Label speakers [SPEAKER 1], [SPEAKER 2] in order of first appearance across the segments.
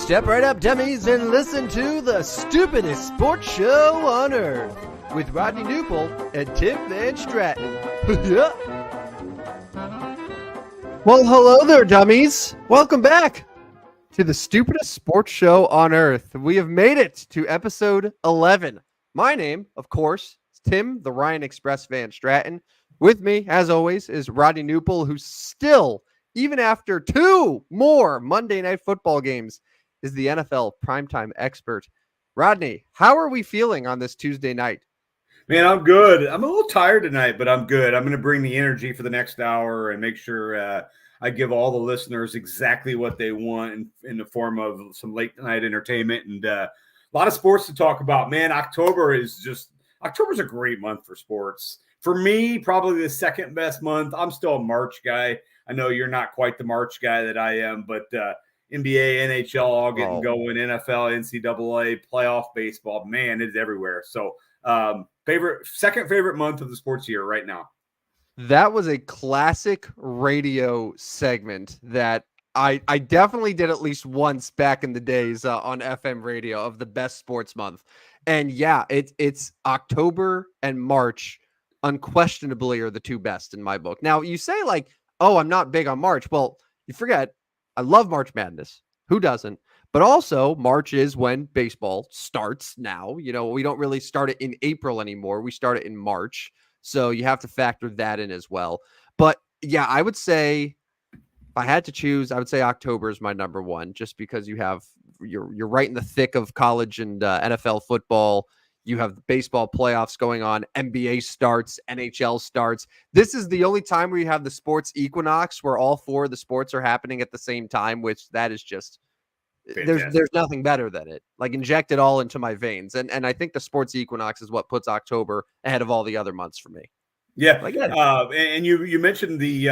[SPEAKER 1] Step right up, dummies, and listen to the stupidest sports show on earth with Rodney and Tim Van Stratton. Well, hello there, dummies. Welcome back to the stupidest sports show on earth. We have made it to episode 11. My name, of course, is Tim, the Ryan Express Van Stratton. With me, as always, is Rodney Newpel, who's still, even after 2 more Monday Night Football games, is the NFL primetime expert. Rodney, how are we feeling on this Tuesday night?
[SPEAKER 2] Man, I'm good. I'm a little tired tonight, but I'm good. I'm going to bring the energy for the next hour and make sure I give all the listeners exactly what they want in the form of some late night entertainment and a lot of sports to talk about. Man, October's a great month for sports. For me, probably the second best month. I'm still a March guy. I know you're not quite the March guy that I am, but NBA, NHL, all getting going, NFL, NCAA, playoff baseball, man, it's everywhere. So second favorite month of the sports year right now.
[SPEAKER 1] That was a classic radio segment that I definitely did at least once back in the days on FM radio of the best sports month. And yeah, it's October and March unquestionably are the two best in my book. Now you say like, oh, I'm not big on March. Well, you forget, I love March Madness. Who doesn't? But also, March is when baseball starts now. You know, we don't really start it in April anymore. We start it in March. So you have to factor that in as well. But yeah, I would say if I had to choose, I would say October is my number one, just because you're right in the thick of college and NFL football. You have the baseball playoffs going on, NBA starts, NHL starts. This is the only time where you have the sports equinox where all 4 of the sports are happening at the same time, which that is just, there's nothing better than it. Like, inject it all into my veins. And I think the sports equinox is what puts October ahead of all the other months for me.
[SPEAKER 2] Yeah. And you mentioned the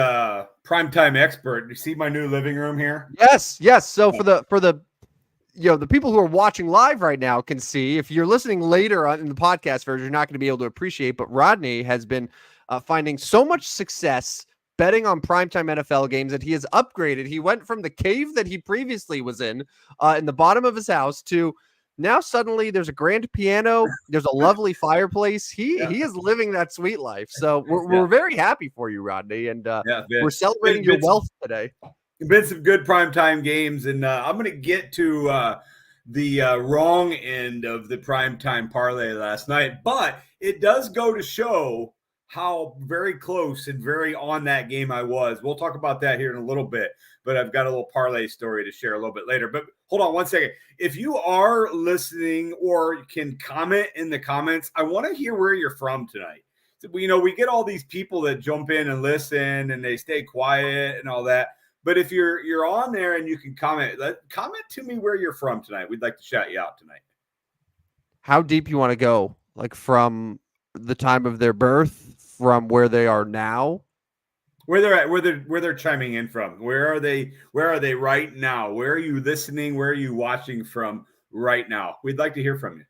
[SPEAKER 2] primetime expert. You see my new living room here?
[SPEAKER 1] Yes. So for the the people who are watching live right now can see. If you're listening later on in the podcast version, you're not going to be able to appreciate. But Rodney has been finding so much success betting on primetime NFL games that he has upgraded. He went from the cave that he previously was in the bottom of his house to now suddenly there's a grand piano. There's a lovely fireplace. He is living that sweet life. So we're very happy for you, Rodney. And we're celebrating your wealth today.
[SPEAKER 2] Been some good primetime games, and I'm going to get to the wrong end of the primetime parlay last night, but it does go to show how very close and very on that game I was. We'll talk about that here in a little bit, but I've got a little parlay story to share a little bit later. But hold on one second. If you are listening or can comment in the comments, I want to hear where you're from tonight. You know, we get all these people that jump in and listen, and they stay quiet and all that. But if you're on there and you can comment to me where you're from tonight. We'd like to shout you out tonight.
[SPEAKER 1] How deep you want to go? Like from the time of their birth, from where they are now?
[SPEAKER 2] Where they're at, where they're chiming in from. Where are they right now? Where are you listening? Where are you watching from right now? We'd like to hear from you.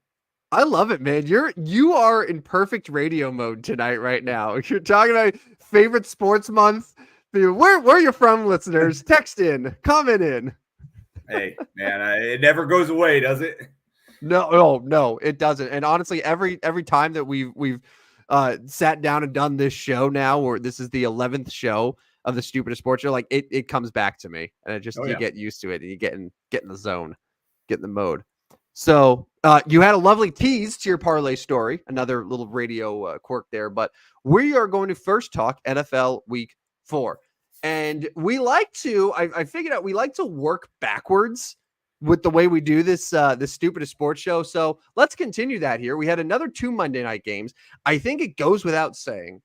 [SPEAKER 1] I love it, man. You are in perfect radio mode tonight right now. You're talking about favorite sports month. Where you're from, listeners, text in, comment in.
[SPEAKER 2] Hey, man, it never goes away, does it?
[SPEAKER 1] No, it doesn't. And honestly, every time that we've sat down and done this show now, or this is the 11th show of the Stupidest Sports Show, like it comes back to me, and you get used to it, and you get in the zone, get in the mode. So you had a lovely tease to your parlay story, another little radio quirk there, but we are going to first talk NFL Week 4. And we like to, I figured out we like to work backwards with the way we do this Stupidest Sports Show. So let's continue that here. We had another 2 Monday night games. I think it goes without saying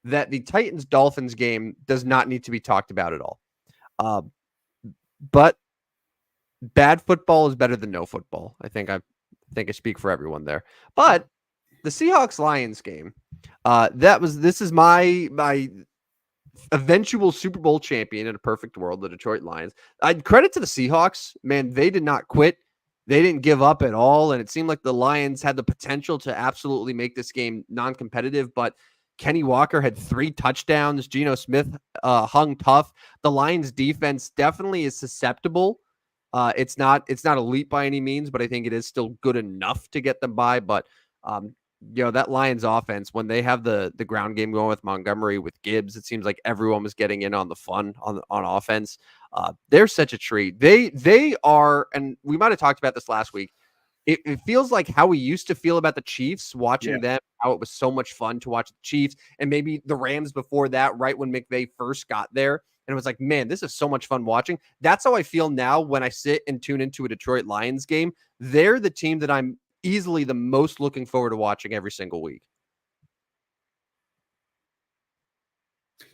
[SPEAKER 1] that the Titans-Dolphins game does not need to be talked about at all. But bad football is better than no football. I think I speak for everyone there. But the Seahawks-Lions game, this is my eventual Super Bowl champion in a perfect world, the Detroit Lions. I'd credit to the Seahawks, man. They did not quit. They didn't give up at all. And it seemed like the Lions had the potential to absolutely make this game non-competitive, but Kenny Walker had 3 touchdowns. Geno Smith hung tough. The Lions defense definitely is susceptible It's not elite by any means, but I think it is still good enough to get them by. But that Lions offense, when they have the ground game going with Montgomery, with Gibbs, it seems like everyone was getting in on the fun on offense. They're such a treat. They are, and we might have talked about this last week. It feels like how we used to feel about the Chiefs, watching them, how it was so much fun to watch the Chiefs, and maybe the Rams before that, right when McVay first got there. And it was like, man, this is so much fun watching. That's how I feel now when I sit and tune into a Detroit Lions game. They're the team that I'm easily the most looking forward to watching every single week.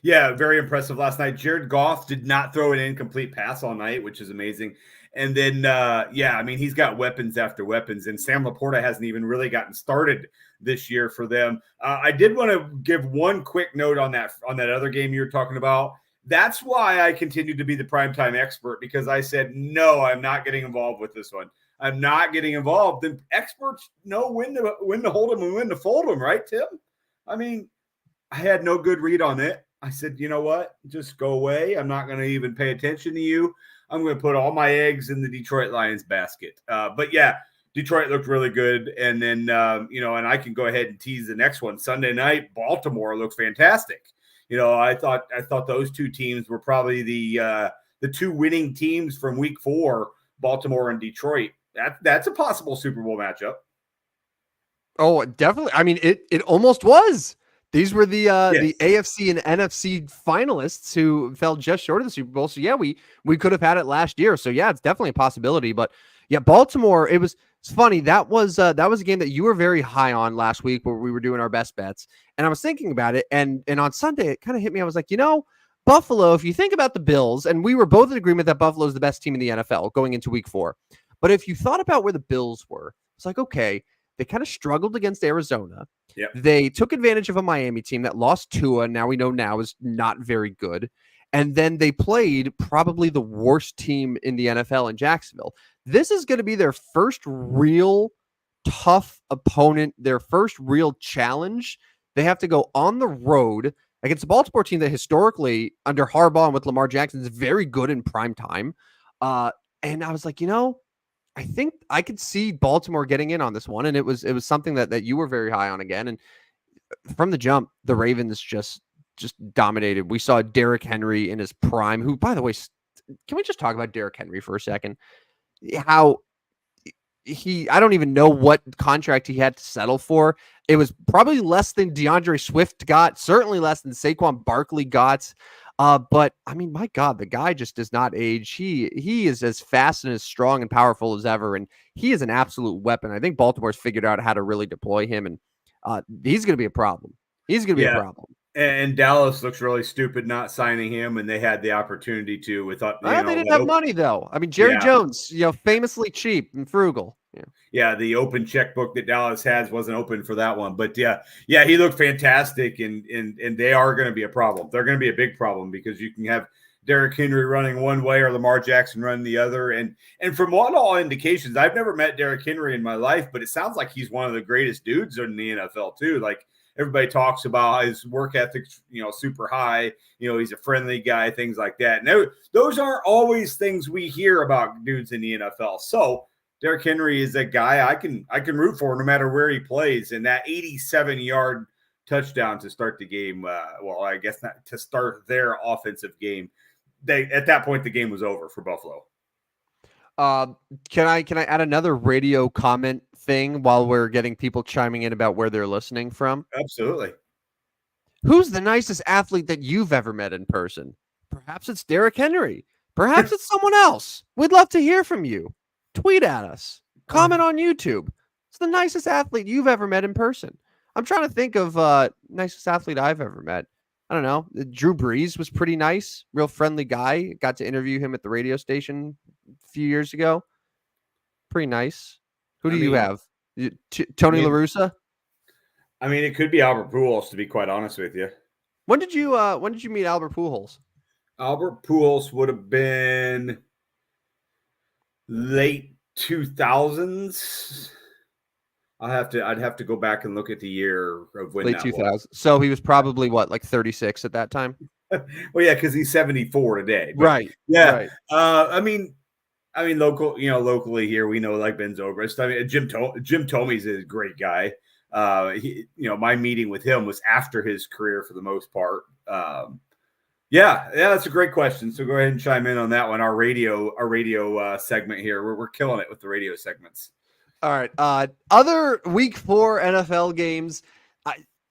[SPEAKER 2] Yeah, very impressive last night. Jared Goff did not throw an incomplete pass all night, which is amazing. And then, I mean, he's got weapons after weapons, and Sam Laporta hasn't even really gotten started this year for them. I did want to give one quick note on that other game you were talking about. That's why I continued to be the primetime expert, because I said, no, I'm not getting involved with this one. I'm not getting involved. The experts know when to hold them and when to fold them, right, Tim? I mean, I had no good read on it. I said, you know what? Just go away. I'm not going to even pay attention to you. I'm going to put all my eggs in the Detroit Lions basket. But yeah, Detroit looked really good. And then, and I can go ahead and tease the next one. Sunday night, Baltimore looks fantastic. I thought those two teams were probably the two winning teams from week 4, Baltimore and Detroit. That's a possible Super Bowl matchup.
[SPEAKER 1] Oh, definitely. I mean, it almost was. These were the AFC and NFC finalists who fell just short of the Super Bowl. So yeah, we could have had it last year. So yeah, it's definitely a possibility. But yeah, Baltimore. It's funny. That was a game that you were very high on last week, where we were doing our best bets. And I was thinking about it, and on Sunday it kind of hit me. I was like, Buffalo. If you think about the Bills, and we were both in agreement that Buffalo is the best team in the NFL going into Week 4. But if you thought about where the Bills were, it's like, okay, they kind of struggled against Arizona.
[SPEAKER 2] Yep.
[SPEAKER 1] They took advantage of a Miami team that lost Tua. Now we know is not very good. And then they played probably the worst team in the NFL in Jacksonville. This is going to be their first real tough opponent, their first real challenge. They have to go on the road against a Baltimore team that historically, under Harbaugh and with Lamar Jackson, is very good in prime time. And I was like, I think I could see Baltimore getting in on this one, and it was something that you were very high on again. And from the jump, the Ravens just dominated. We saw Derrick Henry in his prime, who, by the way, can we just talk about Derrick Henry for a second? How I don't even know what contract he had to settle for. It was probably less than DeAndre Swift got, certainly less than Saquon Barkley got. But I mean, my God, the guy just does not age. He is as fast and as strong and powerful as ever, and he is an absolute weapon. I think Baltimore's figured out how to really deploy him, and he's going to be a problem. He's going to be a problem.
[SPEAKER 2] And Dallas looks really stupid not signing him, and they had the opportunity to. Without
[SPEAKER 1] they didn't have money though. I mean, Jerry Jones, famously cheap and frugal.
[SPEAKER 2] Yeah, the open checkbook that Dallas has wasn't open for that one. But yeah, he looked fantastic, and they are going to be a problem. They're going to be a big problem, because you can have Derrick Henry running one way or Lamar Jackson running the other. And from all indications, I've never met Derrick Henry in my life, but it sounds like he's one of the greatest dudes in the NFL too. Like, everybody talks about his work ethic, super high. He's a friendly guy, things like that. And those aren't always things we hear about dudes in the NFL. So Derrick Henry is a guy I can root for no matter where he plays. And that 87-yard touchdown to start the game, I guess not to start their offensive game. At that point, the game was over for Buffalo.
[SPEAKER 1] Can I add another radio comment thing while we're getting people chiming in about where they're listening from?
[SPEAKER 2] Absolutely.
[SPEAKER 1] Who's the nicest athlete that you've ever met in person? Perhaps it's Derrick Henry. Perhaps it's someone else. We'd love to hear from you. Tweet at us. Comment on YouTube. It's the nicest athlete you've ever met in person. I'm trying to think of nicest athlete I've ever met. I don't know. Drew Brees was pretty nice. Real friendly guy. Got to interview him at the radio station a few years ago. Pretty nice. Who do you have? Tony La Russa?
[SPEAKER 2] I mean, it could be Albert Pujols, to be quite honest with you.
[SPEAKER 1] When did you meet Albert Pujols?
[SPEAKER 2] Albert Pujols would have been late 2000s. I'd have to go back and look at the year of when
[SPEAKER 1] late 2000s. So he was probably like 36 at that time.
[SPEAKER 2] Well, yeah, because he's 74 today.
[SPEAKER 1] Right.
[SPEAKER 2] Yeah.
[SPEAKER 1] Right.
[SPEAKER 2] I mean, I mean, locally here, we know like Ben Zobrist. I mean, Jim Tomey's a great guy. My meeting with him was after his career for the most part. Yeah, that's a great question. So go ahead and chime in on that one. Our radio segment here. We're killing it with the radio segments.
[SPEAKER 1] All right. Other week 4 NFL games.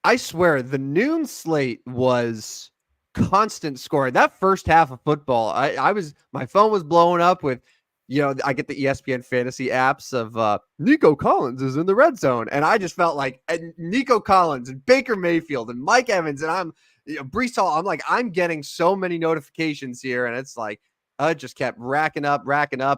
[SPEAKER 1] I swear the noon slate was constant scoring. That first half of football, my phone was blowing up with, I get the ESPN fantasy apps of Nico Collins is in the red zone. And I just felt like Nico Collins and Baker Mayfield and Mike Evans and Brees Hall. I'm like, I'm getting so many notifications here. And it's like, it just kept racking up.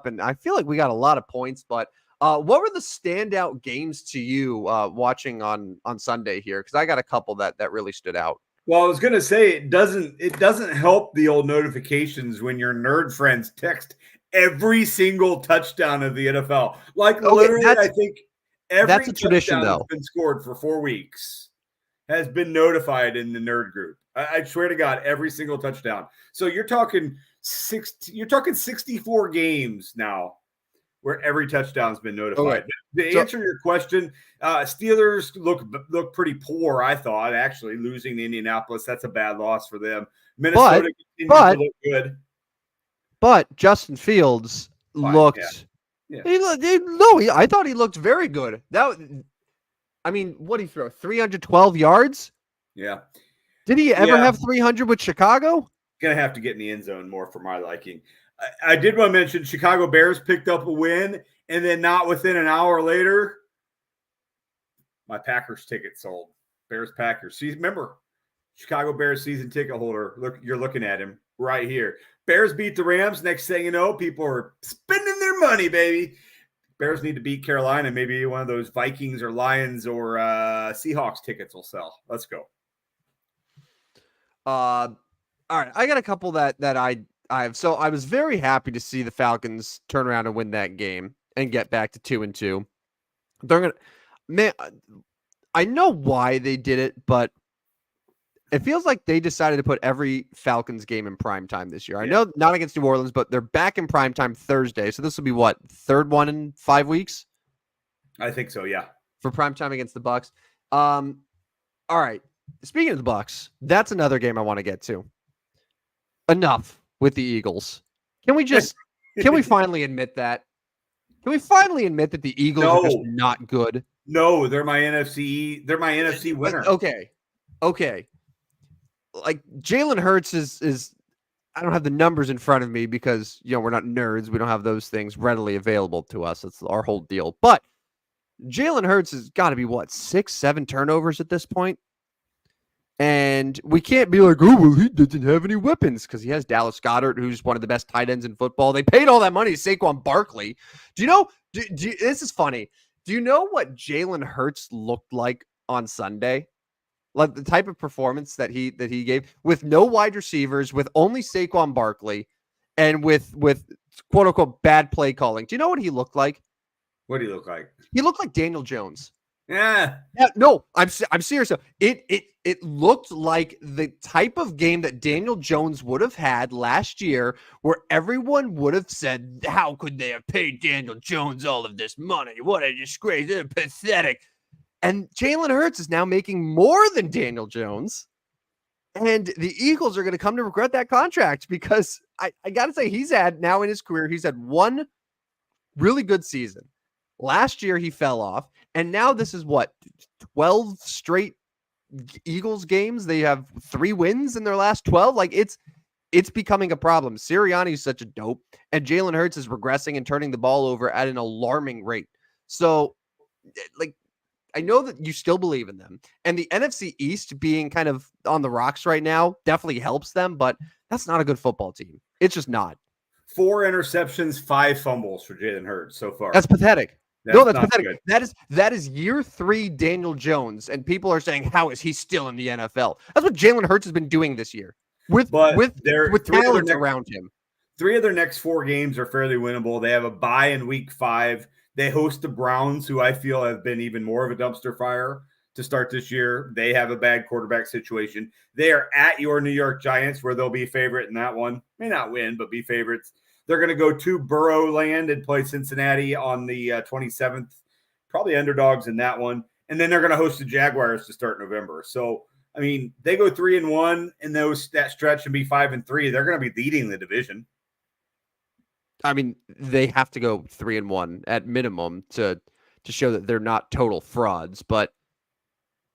[SPEAKER 1] And I feel like we got a lot of points, but what were the standout games to you watching on Sunday here? Because I got a couple that really stood out.
[SPEAKER 2] Well, I was going to say it doesn't help the old notifications when your nerd friends text every single touchdown of the NFL. Like literally, I think every touchdown that's been scored for 4 weeks has been notified in the nerd group. I swear to God, every single touchdown. So you're talking 64 games now where every touchdown's been notified. Okay. To answer your question, Steelers look pretty poor, I thought, actually, losing to Indianapolis. That's a bad loss for them. Minnesota continues to look good.
[SPEAKER 1] But Justin Fields looked I thought he looked very good. What did he throw? 312 yards?
[SPEAKER 2] Yeah.
[SPEAKER 1] Did he ever have 300 with Chicago?
[SPEAKER 2] Gonna have to get in the end zone more for my liking. I did want to mention Chicago Bears picked up a win, and then not within an hour later, my Packers ticket sold. Bears-Packers. See, remember, Chicago Bears season ticket holder. Look, you're looking at him right here. Bears beat the Rams. Next thing you know, people are spending their money, baby. Bears need to beat Carolina. Maybe one of those Vikings or Lions or Seahawks tickets will sell. Let's go.
[SPEAKER 1] All right. I got a couple that so I was very happy to see the Falcons turn around and win that game and get back to 2-2. I know why they did it, but it feels like they decided to put every Falcons game in primetime this year. Yeah. I know not against New Orleans, but they're back in primetime Thursday. So this will be what, third one in 5 weeks?
[SPEAKER 2] I think so, yeah.
[SPEAKER 1] For primetime against the Bucs. All right. Speaking of the Bucs, that's another game I want to get to. Enough with the Eagles. Can we finally admit that? Can we finally admit that the Eagles are just not good?
[SPEAKER 2] No, they're my NFC winner.
[SPEAKER 1] Okay. Like Jalen Hurts is I don't have the numbers in front of me because we're not nerds. We don't have those things readily available to us. That's our whole deal. But Jalen Hurts has got to be 6-7 turnovers at this point. And we can't be like, oh, well, he doesn't have any weapons because he has Dallas Goedert, who's one of the best tight ends in football. They paid all that money to Saquon Barkley. Do you know? This is funny. Do you know what Jalen Hurts looked like on Sunday? Like the type of performance that he gave with no wide receivers, with only Saquon Barkley, and with quote unquote bad play calling. Do you know what he looked like?
[SPEAKER 2] What do you look like?
[SPEAKER 1] He looked like Daniel Jones.
[SPEAKER 2] Yeah.
[SPEAKER 1] No, I'm serious. It looked like the type of game that Daniel Jones would have had last year, where everyone would have said, "How could they have paid Daniel Jones all of this money? What a disgrace! It's pathetic." And Jalen Hurts is now making more than Daniel Jones, and the Eagles are going to come to regret that contract because I got to say he's had one really good season. Last year he fell off, and now this is 12 straight Eagles games. They have 3 wins in their last 12. Like it's becoming a problem. Sirianni is such a dope, and Jalen Hurts is regressing and turning the ball over at an alarming rate. So, I know that you still believe in them, and the NFC East being kind of on the rocks right now definitely helps them, but that's not a good football team. It's just not.
[SPEAKER 2] 4 interceptions, 5 fumbles for Jalen Hurts so far.
[SPEAKER 1] That's pathetic. That's pathetic. Good. That is year 3 Daniel Jones, and people are saying, how is he still in the NFL? That's what Jalen Hurts has been doing this year with talent around him.
[SPEAKER 2] 3 of their next 4 games are fairly winnable. They have a bye in week 5. They host the Browns, who I feel have been even more of a dumpster fire to start this year. They have a bad quarterback situation. They are at your New York Giants, where they'll be favorite in that one. May not win, but be favorites. They're going to go to Burrow Land and play Cincinnati on the 27th. Probably underdogs in that one. And then they're going to host the Jaguars to start November. So, I mean, they go 3-1 in that stretch and be 5-3. They're going to be leading the division.
[SPEAKER 1] I mean, they have to go 3-1 at minimum to show that they're not total frauds, but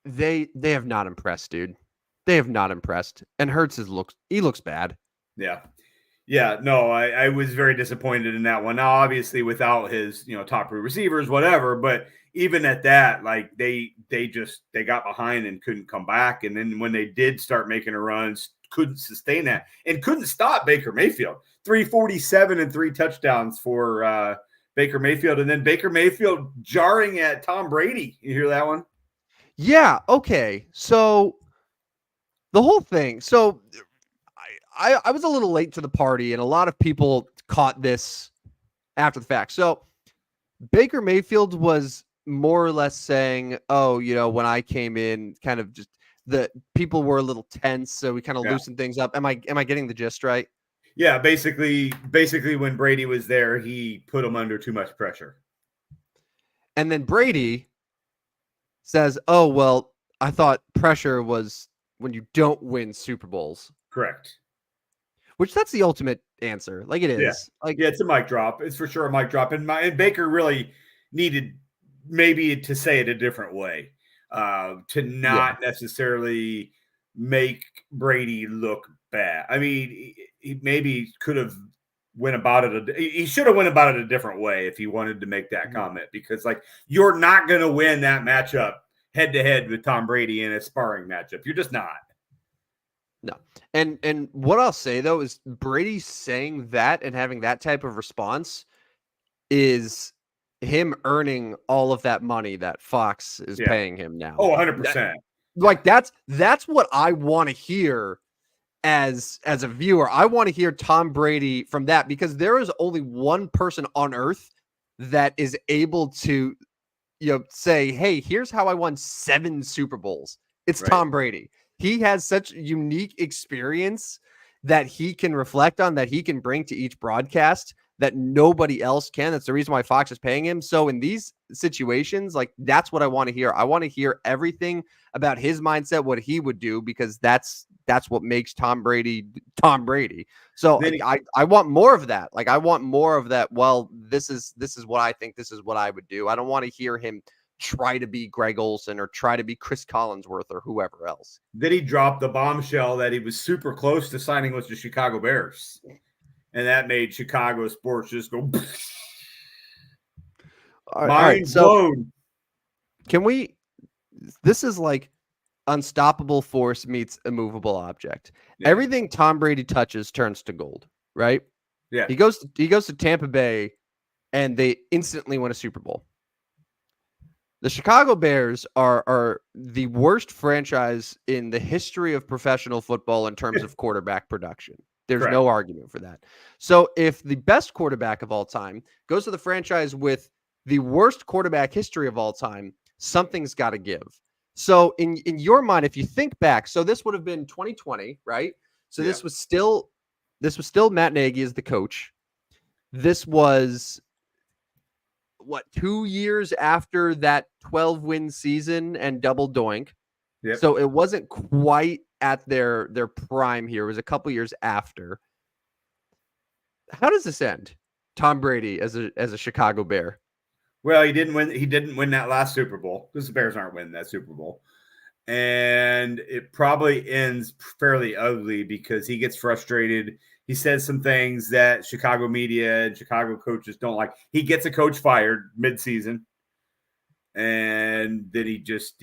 [SPEAKER 1] they have not impressed, dude. They have not impressed. And Hurts looks bad.
[SPEAKER 2] Yeah. Yeah, no, I was very disappointed in that one. Now, obviously, without his top three receivers, whatever, but even at that, like they got behind and couldn't come back, and then when they did start making a run, couldn't sustain that and couldn't stop Baker Mayfield. 347 and 3 touchdowns for Baker Mayfield, and then Baker Mayfield jarring at Tom Brady. You hear that one?
[SPEAKER 1] Yeah. Okay. So the whole thing. So. I was a little late to the party, and a lot of people caught this after the fact. So Baker Mayfield was more or less saying, oh, when I came in, kind of just the people were a little tense, so we kind of loosened things up. Am I getting the gist right?
[SPEAKER 2] Yeah, basically when Brady was there, he put him under too much pressure.
[SPEAKER 1] And then Brady says, oh, well, I thought pressure was when you don't win Super Bowls.
[SPEAKER 2] Correct.
[SPEAKER 1] Which that's the ultimate answer. Like it is.
[SPEAKER 2] Yeah, it's a mic drop. It's for sure a mic drop. And Baker really needed maybe to say it a different way, to not necessarily make Brady look bad. I mean, he maybe could have went about it. He should have went about it a different way if he wanted to make that comment, because like you're not going to win that matchup head to head with Tom Brady in a sparring matchup. You're just not.
[SPEAKER 1] No. And what I'll say, though, is Brady saying that and having that type of response is him earning all of that money that Fox is paying him now.
[SPEAKER 2] Oh, 100%.
[SPEAKER 1] That's what I want to hear as a viewer. I want to hear Tom Brady from that, because there is only one person on earth that is able to say, hey, here's how I won 7 Super Bowls. It's Tom Brady. He has such unique experience that he can reflect on, that he can bring to each broadcast that nobody else can. That's the reason why Fox is paying him. So in these situations, like, that's what I want to hear. I want to hear everything about his mindset, what he would do, because that's what makes Tom Brady Tom Brady. So I want more of that. Like, I want more of that. Well, this is what I think. This is what I would do. I don't want to hear him try to be Greg Olsen or try to be Chris Collinsworth or whoever else.
[SPEAKER 2] Then he dropped the bombshell that he was super close to signing with the Chicago Bears. And that made Chicago sports just go mind blown.
[SPEAKER 1] Can we, this is like unstoppable force meets immovable object. Yeah. Everything Tom Brady touches turns to gold, right?
[SPEAKER 2] Yeah.
[SPEAKER 1] He goes to Tampa Bay and they instantly win a Super Bowl. The Chicago Bears are the worst franchise in the history of professional football in terms of quarterback production. There's no argument for that. So if the best quarterback of all time goes to the franchise with the worst quarterback history of all time, something's got to give. So in your mind, if you think back, so this would have been 2020, right? So this was still Matt Nagy as the coach. This was 2 years after that 12-win season and double doink. Yep. So it wasn't quite at their prime here. It was a couple years after. How does this end? Tom Brady as a Chicago Bear.
[SPEAKER 2] Well, he didn't win that last Super Bowl, because the Bears aren't winning that Super Bowl. And it probably ends fairly ugly because he gets frustrated. He says some things that Chicago media and Chicago coaches don't like. He gets a coach fired midseason, and then he just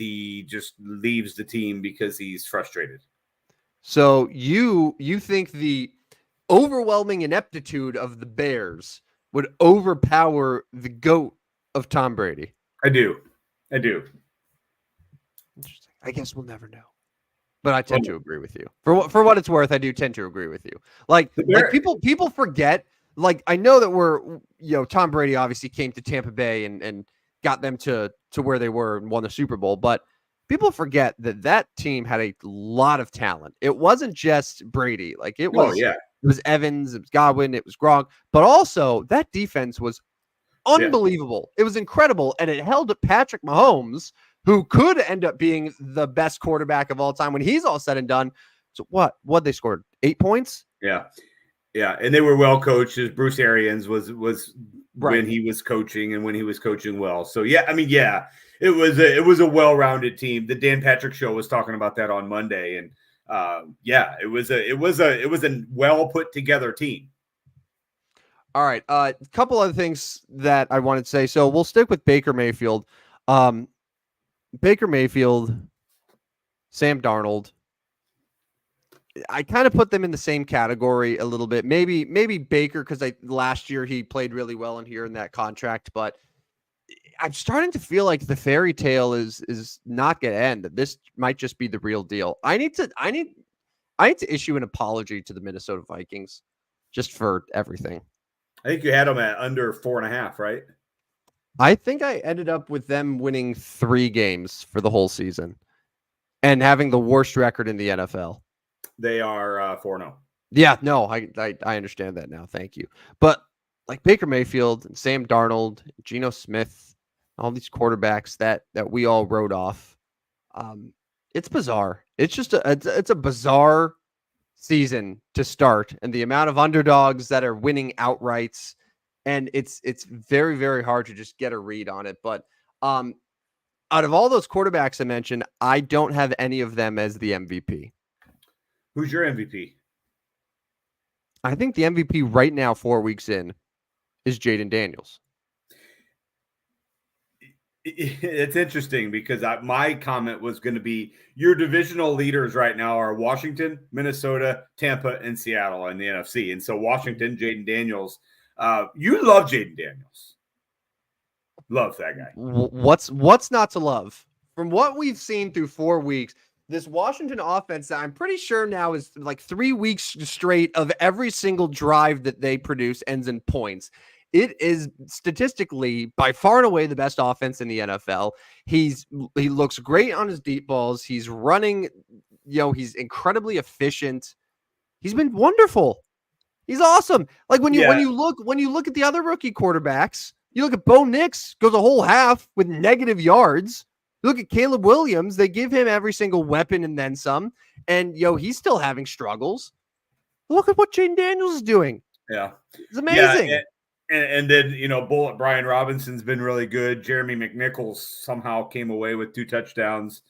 [SPEAKER 2] leaves the team because he's frustrated.
[SPEAKER 1] So you think the overwhelming ineptitude of the Bears would overpower the GOAT of Tom Brady?
[SPEAKER 2] I do.
[SPEAKER 1] Interesting. I guess we'll never know. But I tend to agree with you. For what it's worth, I do tend to agree with you. Like people forget. Like, I know that Tom Brady obviously came to Tampa Bay and got them to where they were and won the Super Bowl, but people forget that team had a lot of talent. It wasn't just Brady. Like, it was It was Evans, it was Godwin, it was Gronk, but also that defense was
[SPEAKER 2] Yeah.
[SPEAKER 1] unbelievable. It was incredible, and it held Patrick Mahomes, who could end up being the best quarterback of all time when he's all said and done. So what they scored 8 points?
[SPEAKER 2] Yeah. Yeah, and they were well coached. As Bruce Arians was
[SPEAKER 1] Right.
[SPEAKER 2] when he was coaching and when he was coaching well. So yeah, I mean, yeah, it was a well-rounded team. The Dan Patrick Show was talking about that on Monday, and yeah, it was a well put together team.
[SPEAKER 1] All right. A couple other things that I wanted to say. So we'll stick with Baker Mayfield. Baker Mayfield, Sam Darnold. I kind of put them in the same category a little bit. Maybe Baker, because last year he played really well in here in that contract, but I'm starting to feel like the fairy tale is not going to end. This might just be the real deal. I need to issue an apology to the Minnesota Vikings just for everything.
[SPEAKER 2] I think you had them at under 4.5, right?
[SPEAKER 1] I think I ended up with them winning 3 games for the whole season and having the worst record in the NFL.
[SPEAKER 2] They are 4-0.
[SPEAKER 1] Yeah, no, I understand that now. Thank you. But like Baker Mayfield and Sam Darnold, Geno Smith, all these quarterbacks that we all wrote off, it's bizarre. It's just it's a bizarre season to start, and the amount of underdogs that are winning outrights, and it's very, very hard to just get a read on it. But out of all those quarterbacks I mentioned, I don't have any of them as the MVP.
[SPEAKER 2] Who's your MVP?
[SPEAKER 1] I think the MVP right now, 4 weeks in, is Jaden Daniels.
[SPEAKER 2] It's interesting because my comment was going to be your divisional leaders right now are Washington, Minnesota, Tampa, and Seattle in the NFC. And so Washington, Jaden Daniels, you love Jaden Daniels. Love that guy.
[SPEAKER 1] What's not to love? From what we've seen through 4 weeks, this Washington offense, I'm pretty sure now is like 3 weeks straight of every single drive that they produce ends in points. It is statistically by far and away the best offense in the NFL. He looks great on his deep balls. He's running, he's incredibly efficient. He's been wonderful. He's awesome. Like when you look at the other rookie quarterbacks, you look at Bo Nix, goes a whole half with negative yards. You look at Caleb Williams, they give him every single weapon and then some. And he's still having struggles. Look at what Jaden Daniels is doing.
[SPEAKER 2] Yeah.
[SPEAKER 1] It's amazing.
[SPEAKER 2] Yeah, and then, Bullet Brian Robinson's been really good. Jeremy McNichols somehow came away with 2 touchdowns.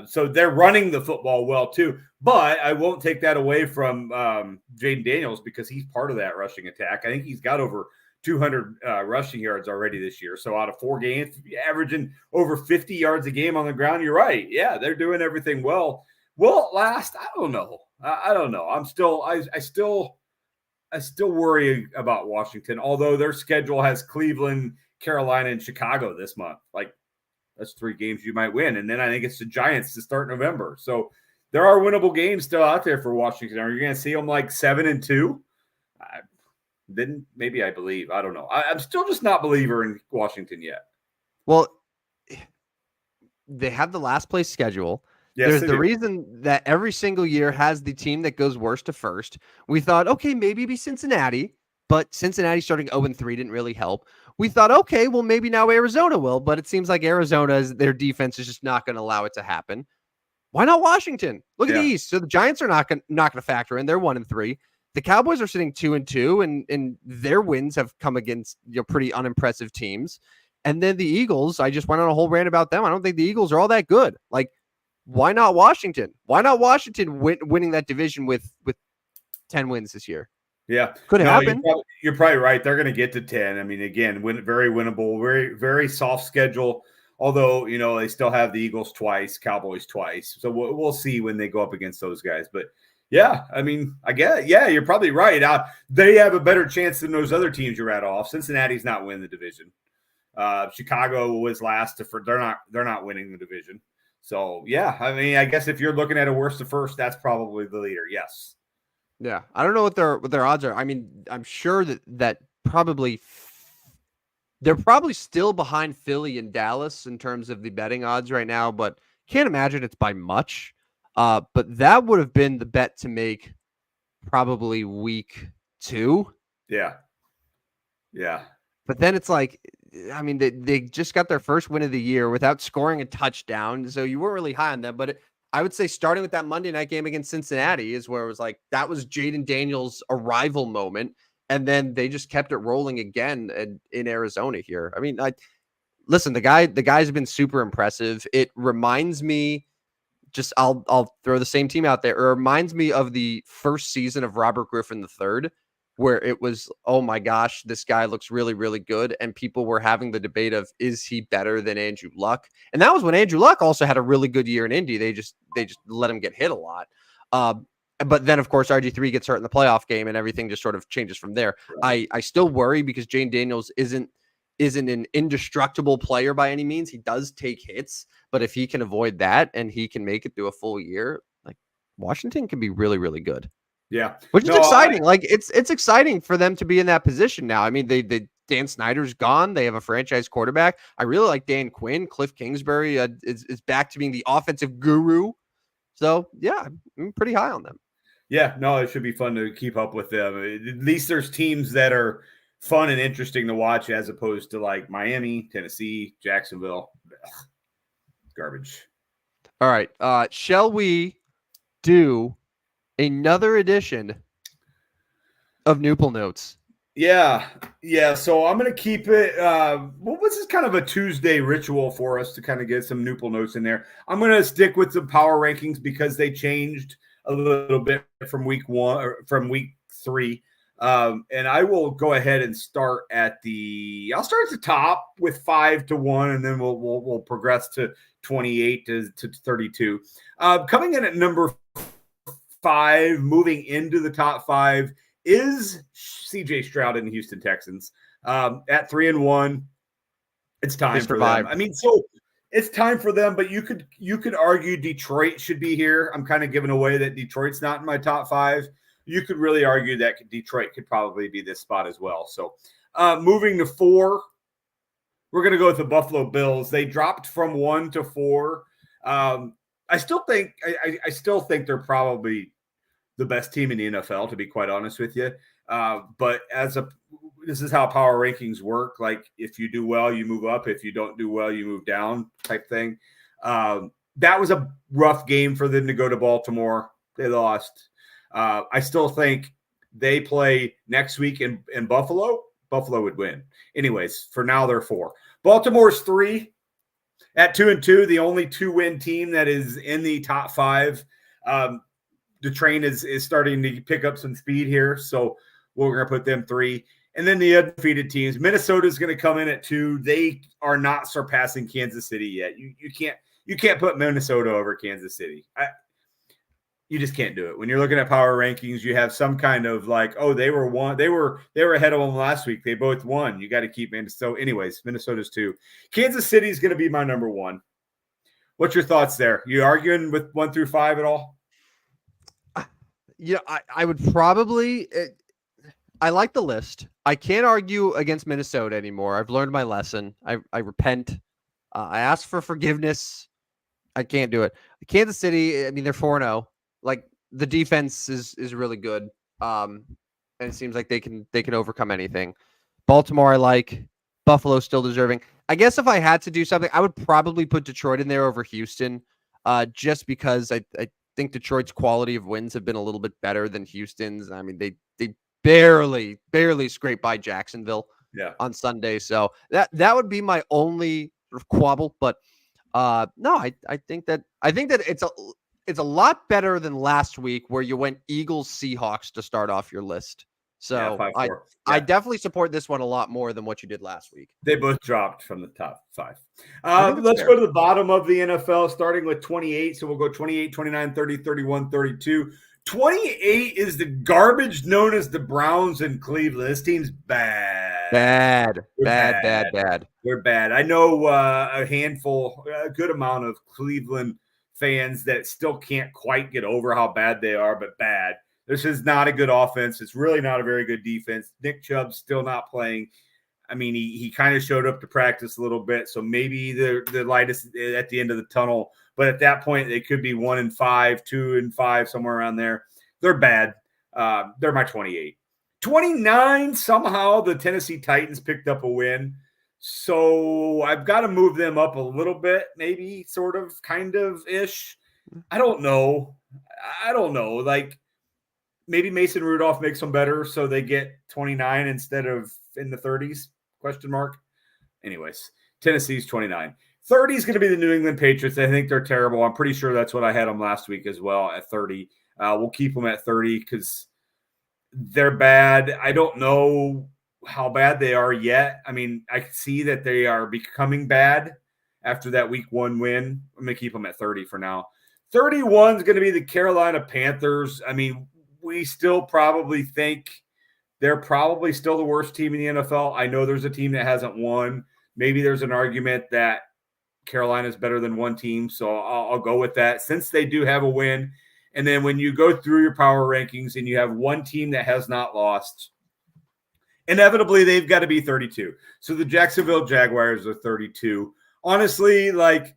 [SPEAKER 2] So they're running the football well too. But I won't take that away from Jaden Daniels because he's part of that rushing attack. I think he's got over 200 rushing yards already this year. So out of 4 games, averaging over 50 yards a game on the ground. You're right. Yeah, they're doing everything well. Will it last? I don't know. I don't know. I still worry about Washington, although their schedule has Cleveland, Carolina, and Chicago this month. Like, that's 3 games you might win. And then I think it's the Giants to start November. So there are winnable games still out there for Washington. Are you going to see them like 7-2? Then maybe I believe. I don't know. I'm still just not a believer in Washington yet.
[SPEAKER 1] Well, they have the last place schedule.
[SPEAKER 2] Yes,
[SPEAKER 1] There's the reason that every single year has the team that goes worst to first. We thought, okay, maybe be Cincinnati, but Cincinnati starting 0-3 didn't really help. We thought, okay, well, maybe now Arizona will, but it seems like their defense is just not going to allow it to happen. Why not Washington? Look at the East. So the Giants are not going to factor in. They're 1-3. The Cowboys are sitting 2-2, and their wins have come against pretty unimpressive teams. And then the Eagles, I just went on a whole rant about them. I don't think the Eagles are all that good. Like, why not Washington? Why not Washington winning that division with 10 wins this year?
[SPEAKER 2] Yeah.
[SPEAKER 1] Could happen.
[SPEAKER 2] You're probably right. They're going to get to 10. I mean, again, very winnable, very, very soft schedule. Although, they still have the Eagles twice, Cowboys twice. So we'll see when they go up against those guys. But, yeah, I mean, I get it. Yeah, you're probably right. They have a better chance than those other teams you read off. Cincinnati's not winning the division. Chicago was last. They're not winning the division. So, yeah, I mean, I guess if you're looking at a worst to first, that's probably the leader. Yes.
[SPEAKER 1] Yeah. I don't know what their odds are. I mean, I'm sure that probably they're probably still behind Philly and Dallas in terms of the betting odds right now, but can't imagine it's by much. But that would have been the bet to make probably week 2.
[SPEAKER 2] Yeah. Yeah.
[SPEAKER 1] But then it's like, I mean, they just got their first win of the year without scoring a touchdown. So you weren't really high on them. But I would say starting with that Monday night game against Cincinnati is where it was like, that was Jaden Daniels' arrival moment. And then they just kept it rolling again in Arizona here. I mean, listen, the guy's been super impressive. It reminds me, just I'll throw the same team out there. It reminds me of the first season of Robert Griffin III, where it was, oh my gosh, this guy looks really, really good. And people were having the debate of, is he better than Andrew Luck? And that was when Andrew Luck also had a really good year in Indy. They just let him get hit a lot. But then, of course, RG3 gets hurt in the playoff game and everything just sort of changes from there.
[SPEAKER 2] Right.
[SPEAKER 1] I still worry because Jane Daniels isn't an indestructible player by any means. He does take hits, but if he can avoid that and he can make it through a full year, like, Washington can be really, really good.
[SPEAKER 2] Yeah.
[SPEAKER 1] Which is exciting. Like, it's exciting for them to be in that position now. I mean, they Dan Snyder's gone. They have a franchise quarterback. I really like Dan Quinn. Cliff Kingsbury is back to being the offensive guru. So, yeah, I'm pretty high on them.
[SPEAKER 2] Yeah, no, it should be fun to keep up with them. At least there's teams that are fun and interesting to watch as opposed to like Miami, Tennessee, Jacksonville. Ugh, garbage.
[SPEAKER 1] All right. Shall we do another edition of Newple Notes?
[SPEAKER 2] Yeah. So I'm going to keep it. This is kind of a Tuesday ritual for us to kind of get some Newple Notes in there. I'm going to stick with the power rankings because they changed a little bit from week 3. And I will go ahead and start at the top with 5 to 1, and then we'll progress to 28 to 32. Coming in at number 5, moving into the top 5 is CJ Stroud and the Houston Texans. At 3-1, it's time for them. I mean, so it's time for them, but you could argue Detroit should be here. I'm kind of giving away that Detroit's not in my top 5. You could really argue that Detroit could probably be this spot as well. So moving to 4, we're going to go with the Buffalo Bills. They dropped from 1 to 4. I still think they're probably the best team in the NFL, to be quite honest with you. But this is how power rankings work. Like, if you do well, you move up. If you don't do well, you move down, type thing. That was a rough game for them to go to Baltimore. They lost. I still think they play next week in Buffalo. Buffalo would win. Anyways, for now, they're 4. Baltimore's 3 at 2-2, the only 2-win team that is in the top 5. The train is starting to pick up some speed here, so we're going to put them 3. And then the undefeated teams, Minnesota is going to come in at 2. They are not surpassing Kansas City yet. You can't put Minnesota over Kansas City. You just can't do it. When you're looking at power rankings, you have some kind of like, oh, they were ahead of them last week. They both won. You got to keep Minnesota. So anyways, Minnesota's 2. Kansas City is going to be my number 1. What's your thoughts there? You arguing with 1 through 5 at all?
[SPEAKER 1] Yeah, I would probably. I like the list. I can't argue against Minnesota anymore. I've learned my lesson. I repent. I ask for forgiveness. I can't do it. Kansas City, I mean, they're 4-0. Like, the defense is really good. And it seems like they can overcome anything. Baltimore, I like. Buffalo, still deserving. I guess if I had to do something, I would probably put Detroit in there over Houston, just because I think Detroit's quality of wins have been a little bit better than Houston's. I mean, they barely scraped by Jacksonville on Sunday. So that would be my only sort of quabble. But no, I think that it's a lot better than last week where you went Eagles Seahawks to start off your list. So
[SPEAKER 2] 5-4.
[SPEAKER 1] I definitely support this one a lot more than what you did last week.
[SPEAKER 2] They both dropped from the top 5. Let's go to the bottom of the NFL, starting with 28. So we'll go 28, 29, 30, 31, 32. 28 is the garbage known as the Browns in Cleveland. This team's bad.
[SPEAKER 1] Bad.
[SPEAKER 2] They're bad. I know a good amount of Cleveland fans that still can't quite get over how bad they are, but bad. This is not a good offense. It's really not a very good defense. Nick Chubb's still not playing. I mean, he kind of showed up to practice a little bit, so maybe the light is at the end of the tunnel. But at that point, they could be 1-5, 2-5, somewhere around there. They're bad. They're my 28. 29, somehow the Tennessee Titans picked up a win. So I've got to move them up a little bit, maybe sort of, kind of ish. I don't know. Like maybe Mason Rudolph makes them better so they get 29 instead of in the 30s, question mark. Anyways, Tennessee's 29. 30 is going to be the New England Patriots. I think they're terrible. I'm pretty sure that's what I had them last week as well at 30. We'll keep them at 30 because they're bad. I don't know how bad they are yet. I mean, I see that they are becoming bad after that week 1 win. I'm going to keep them at 30 for now. 31 is going to be the Carolina Panthers. I mean, we still probably think they're probably still the worst team in the NFL. I know there's a team that hasn't won. Maybe there's an argument that Carolina is better than one team, so I'll go with that since they do have a win. And then when you go through your power rankings and you have one team that has not lost, inevitably they've got to be 32. So the Jacksonville Jaguars are 32. Honestly, like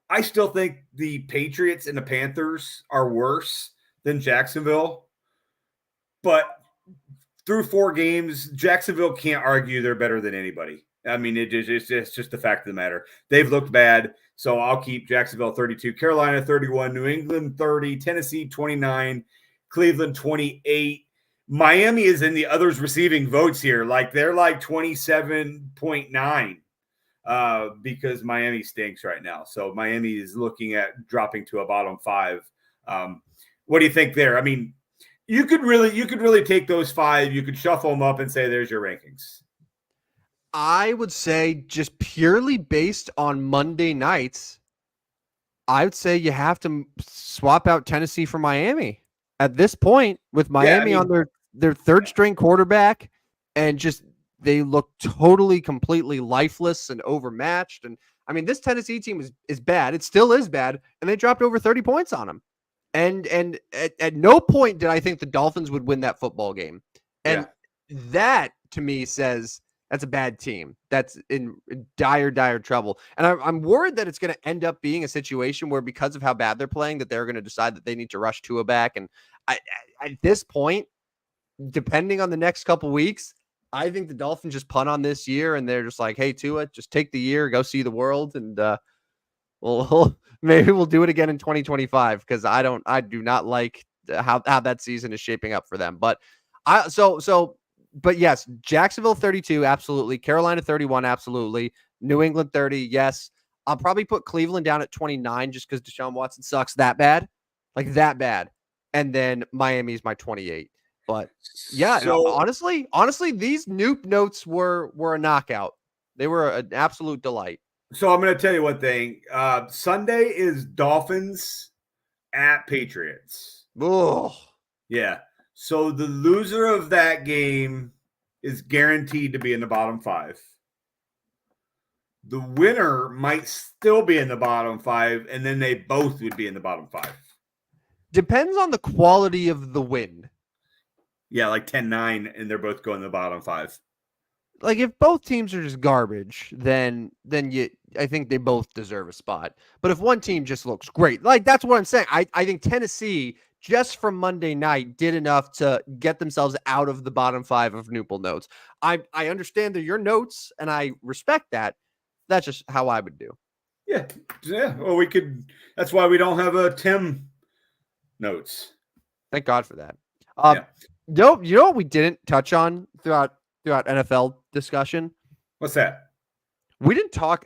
[SPEAKER 2] I still think the Patriots and the Panthers are worse than Jacksonville. But through 4 games, Jacksonville can't argue they're better than anybody. I mean, it's just the fact of the matter. They've looked bad, so I'll keep Jacksonville 32, Carolina 31, New England 30, Tennessee 29, Cleveland 28. Miami is in the others receiving votes here. Like they're like 27.9 because Miami stinks right now. So Miami is looking at dropping to a bottom 5. What do you think there? I mean, you could really take those 5. You could shuffle them up and say, there's your rankings.
[SPEAKER 1] I would say just purely based on Monday nights, I would say you have to swap out Tennessee for Miami at this point with Miami on their third string quarterback, and just they look totally, completely lifeless and overmatched. And I mean, this Tennessee team is bad. It still is bad, and they dropped over 30 points on them. And at no point did I think the Dolphins would win that football game. And that to me says that's a bad team. That's in dire, dire trouble. And I'm worried that it's going to end up being a situation where because of how bad they're playing, that they're going to decide that they need to rush Tua back. And at this point, depending on the next couple weeks, I think the Dolphins just punt on this year and they're just like, hey, Tua, just take the year, go see the world. And maybe we'll do it again in 2025 because I do not like how that season is shaping up for them. But But yes, Jacksonville 32, absolutely. Carolina 31, absolutely. New England 30, yes. I'll probably put Cleveland down at 29 just because Deshaun Watson sucks that bad. Like that bad. And then Miami's my 28. But yeah, so, honestly, these Noop notes were a knockout. They were an absolute delight.
[SPEAKER 2] So I'm going to tell you one thing. Sunday is Dolphins at Patriots.
[SPEAKER 1] Oh.
[SPEAKER 2] Yeah. So the loser of that game is guaranteed to be in the bottom 5. The winner might still be in the bottom 5, and then they both would be in the bottom 5.
[SPEAKER 1] Depends on the quality of the win.
[SPEAKER 2] Yeah, like 10-9, and they're both going to the bottom 5.
[SPEAKER 1] Like if both teams are just garbage, then I think they both deserve a spot. But if one team just looks great, like that's what I'm saying. I think Tennessee just from Monday night did enough to get themselves out of the bottom 5 of Noople notes. I understand they're your notes and I respect that. That's just how I would do.
[SPEAKER 2] Yeah. Well, we could. That's why we don't have a Tim notes.
[SPEAKER 1] Thank God for that. You know what we didn't touch on throughout NFL discussion?
[SPEAKER 2] What's that?
[SPEAKER 1] We didn't talk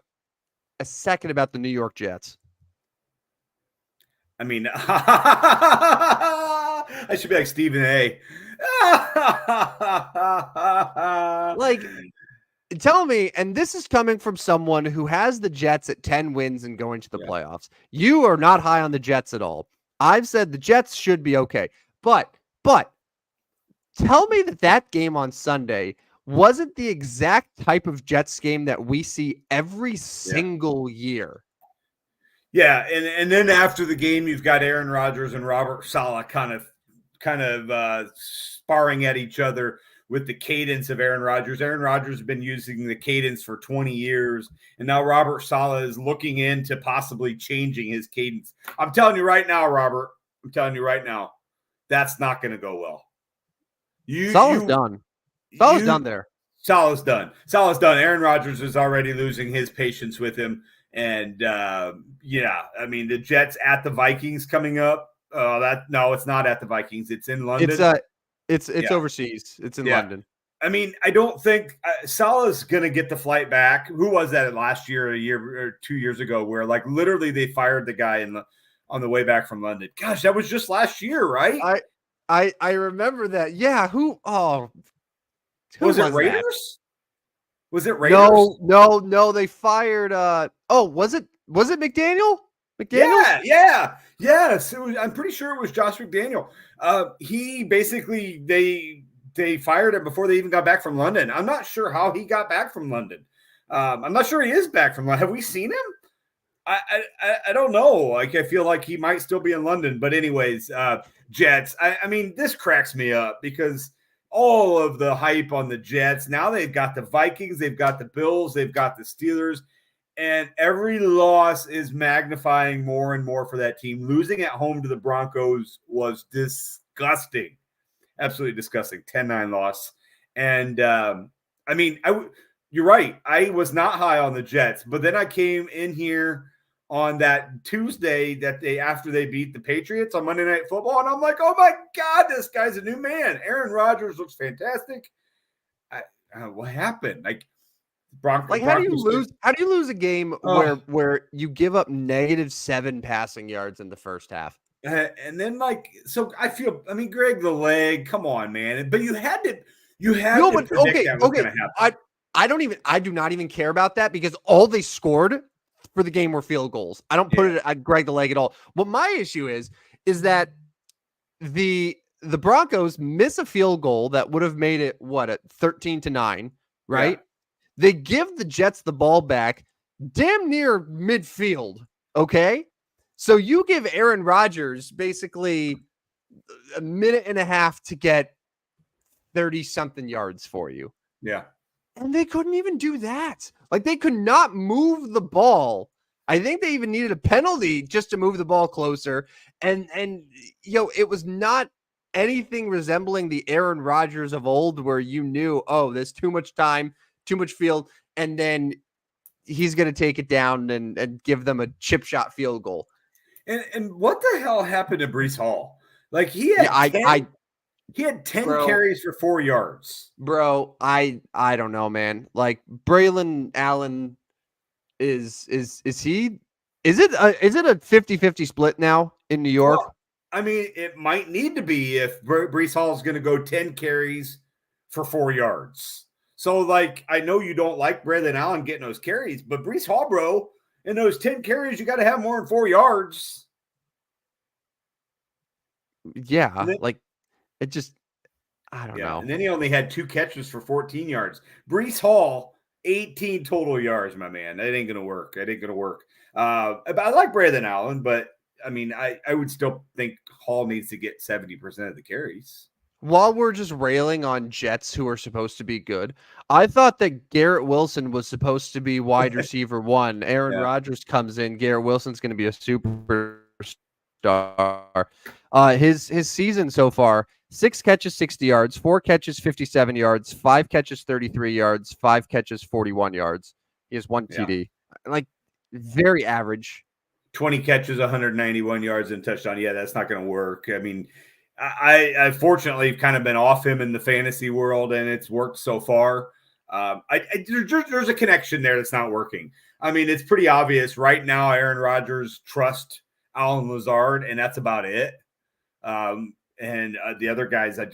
[SPEAKER 1] a second about the New York Jets.
[SPEAKER 2] I mean, I should be like Stephen A.
[SPEAKER 1] Like, tell me, and this is coming from someone who has the Jets at 10 wins and going to the playoffs. You are not high on the Jets at all. I've said the Jets should be okay. But tell me that game on Sunday wasn't the exact type of Jets game that we see every single year.
[SPEAKER 2] Yeah, and then after the game, you've got Aaron Rodgers and Robert Saleh kind of sparring at each other with the cadence of Aaron Rodgers. Aaron Rodgers has been using the cadence for 20 years, and now Robert Saleh is looking into possibly changing his cadence. I'm telling you right now, Robert, that's not going to go well.
[SPEAKER 1] Salah's done. Salah's done there.
[SPEAKER 2] Salah's done. Salah's done. Aaron Rodgers is already losing his patience with him. And, yeah, I mean, the Jets at the Vikings coming up. No, it's not at the Vikings. It's in London.
[SPEAKER 1] It's overseas. It's in London.
[SPEAKER 2] I mean, I don't think Salah's going to get the flight back. Who was that last year, a year or 2 years ago, where like literally they fired the guy on the way back from London? Gosh, that was just last year, right?
[SPEAKER 1] I remember that. Yeah. Who
[SPEAKER 2] was it Raiders? That? Was it Raiders?
[SPEAKER 1] No. They fired. Was it McDaniel? McDaniel?
[SPEAKER 2] Yeah. Yes, I'm pretty sure it was Josh McDaniel. He basically they fired him before they even got back from London. I'm not sure how he got back from London. I'm not sure he is back from London. Have we seen him? I don't know. Like, I feel like he might still be in London. But anyways, Jets. I mean, this cracks me up because all of the hype on the Jets. Now they've got the Vikings, they've got the Bills, they've got the Steelers, and every loss is magnifying more and more for that team. Losing at home to the Broncos was disgusting. Absolutely disgusting. 10-9 loss. And, I mean, you're right. I was not high on the Jets, but then I came in here on that Tuesday after they beat the Patriots on Monday Night Football, and I'm like, oh my God, this guy's a new man. Aaron Rodgers looks fantastic. What happened? Like,
[SPEAKER 1] Broncos. How do you lose? How do you lose a game where you give up -7 passing yards in the first half?
[SPEAKER 2] And then, so I feel. I mean, Greg the leg. Come on, man. But you had to. Predict that was going to happen.
[SPEAKER 1] I do not even care about that because all they scored for the game were field goals. I don't put it at Greg the leg at all. What my issue is that the Broncos miss a field goal that would have made it at 13-9, right? Yeah. They give the Jets the ball back damn near midfield. Okay. So you give Aaron Rodgers basically a minute and a half to get 30 something yards for you.
[SPEAKER 2] Yeah.
[SPEAKER 1] And they couldn't even do that. Like, they could not move the ball. I think they even needed a penalty just to move the ball closer. And it was not anything resembling the Aaron Rodgers of old where you knew, there's too much time, too much field, and then he's going to take it down and give them a chip shot field goal.
[SPEAKER 2] And what the hell happened to Breece Hall? Like, he had 10 carries for 4 yards.
[SPEAKER 1] Bro, I don't know, man. Like, Braylon Allen is it a 50-50 split now in New York?
[SPEAKER 2] Well, I mean, it might need to be if Breece Hall is going to go 10 carries for 4 yards. So, like, I know you don't like Braylon Allen getting those carries, but Breece Hall, bro, in those 10 carries, you got to have more than 4 yards.
[SPEAKER 1] Yeah, it just, I don't know.
[SPEAKER 2] And then he only had 2 catches for 14 yards. Breece Hall, 18 total yards, my man. That ain't going to work. I like Braylon Allen, but, I mean, I would still think Hall needs to get 70% of the carries.
[SPEAKER 1] While we're just railing on Jets who are supposed to be good, I thought that Garrett Wilson was supposed to be wide receiver 1. Aaron Rodgers comes in. Garrett Wilson's going to be a superstar. His season so far, 6 catches, 60 yards, 4 catches, 57 yards, 5 catches, 33 yards, 5 catches, 41 yards. He has 1 TD. Like, very average.
[SPEAKER 2] 20 catches, 191 yards and touchdown. Yeah, that's not going to work. I mean, I fortunately kind of been off him in the fantasy world, and it's worked so far. There's a connection there that's not working. I mean, it's pretty obvious right now. Aaron Rodgers trusts Allen Lazard, and that's about it. And the other guys, they're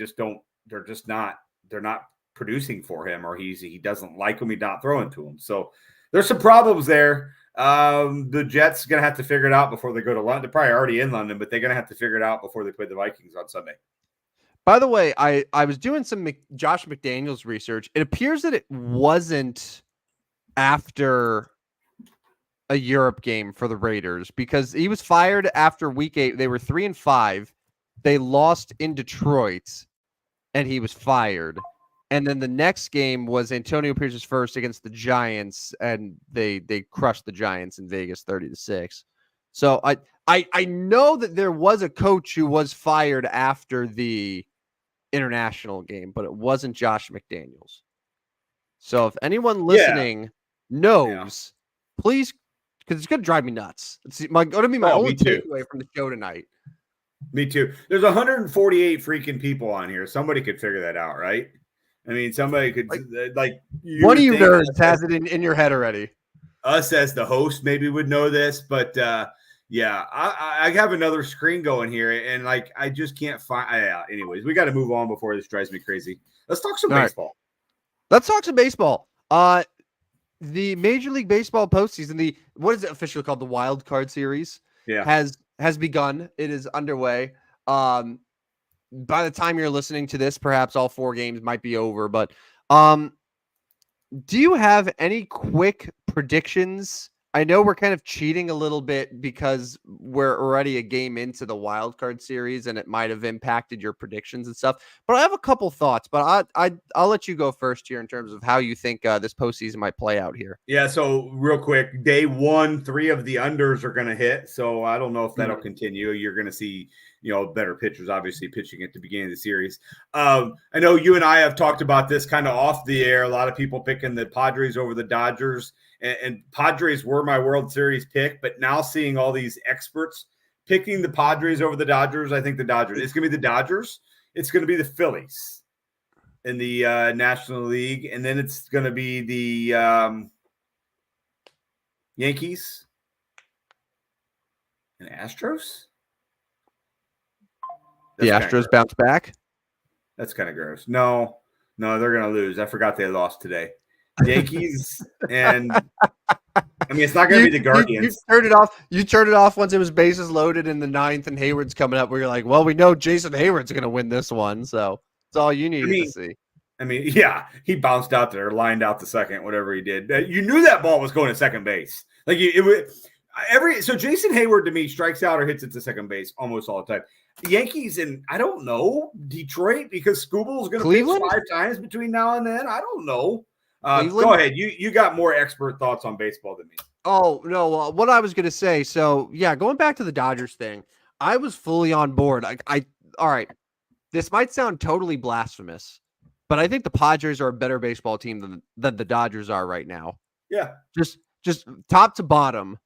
[SPEAKER 2] not producing for him, or he doesn't like him. He's not throwing to him. So there's some problems there. The Jets going to have to figure it out before they go to London. They're probably already in London, but they're going to have to figure it out before they play the Vikings on Sunday.
[SPEAKER 1] By the way, I was doing some Josh McDaniels research. It appears that it wasn't after a Europe game for the Raiders because he was fired after week 8. They were 3-5. They lost in Detroit and he was fired. And then the next game was Antonio Pierce's first against the Giants, and they crushed the Giants in Vegas 30-6. So I know that there was a coach who was fired after the international game, but it wasn't Josh McDaniels. So if anyone listening knows, please, because it's going to drive me nuts. It's going to be my only takeaway from the show tonight.
[SPEAKER 2] Me too. There's 148 freaking people on here. Somebody could figure that out, right? I mean, somebody could
[SPEAKER 1] one of you nerds has it in your head already.
[SPEAKER 2] Us as the host maybe would know this, but yeah, I have another screen going here, and like I just can't find. Anyways, we got to move on before this drives me crazy. Let's talk some baseball.
[SPEAKER 1] Right. Let's talk some baseball. The Major League Baseball postseason, what is it officially called? The Wild Card Series, has begun. It is underway. By the time you're listening to this, perhaps all 4 games might be over. But do you have any quick predictions? I know we're kind of cheating a little bit because we're already a game into the Wild Card Series, and it might have impacted your predictions and stuff. But I have a couple thoughts. But I'll let you go first here in terms of how you think this postseason might play out here.
[SPEAKER 2] Yeah. So real quick, day 1, 3 of the unders are going to hit. So I don't know if that'll continue. You're going to see, better pitchers obviously pitching at the beginning of the series. I know you and I have talked about this kind of off the air. A lot of people picking the Padres over the Dodgers. And Padres were my World Series pick, but now seeing all these experts picking the Padres over the Dodgers, I think the Dodgers. It's going to be the Dodgers. It's going to be the Phillies in the National League, and then it's going to be the Yankees and Astros.
[SPEAKER 1] The Astros bounce back?
[SPEAKER 2] That's kind of gross. No, they're going to lose. I forgot they lost today. Yankees and I mean it's not going to be the Guardians.
[SPEAKER 1] You turned it off once it was bases loaded in the 9th and Hayward's coming up. Where you're like, well, we know Jason Hayward's going to win this one, so that's all you needed to see.
[SPEAKER 2] I mean, yeah, he bounced out there, lined out the second, whatever he did. You knew that ball was going to second base. Like so Jason Hayward to me strikes out or hits it to second base almost all the time. The Yankees and I don't know Detroit because Scooble's going to pitch 5 times between now and then. I don't know. Go ahead. You got more expert thoughts on baseball than me.
[SPEAKER 1] Oh, no. What I was going to say. So, yeah, going back to the Dodgers thing, I was fully on board. All right. This might sound totally blasphemous, but I think the Padres are a better baseball team than the Dodgers are right now.
[SPEAKER 2] Yeah.
[SPEAKER 1] Just top to bottom,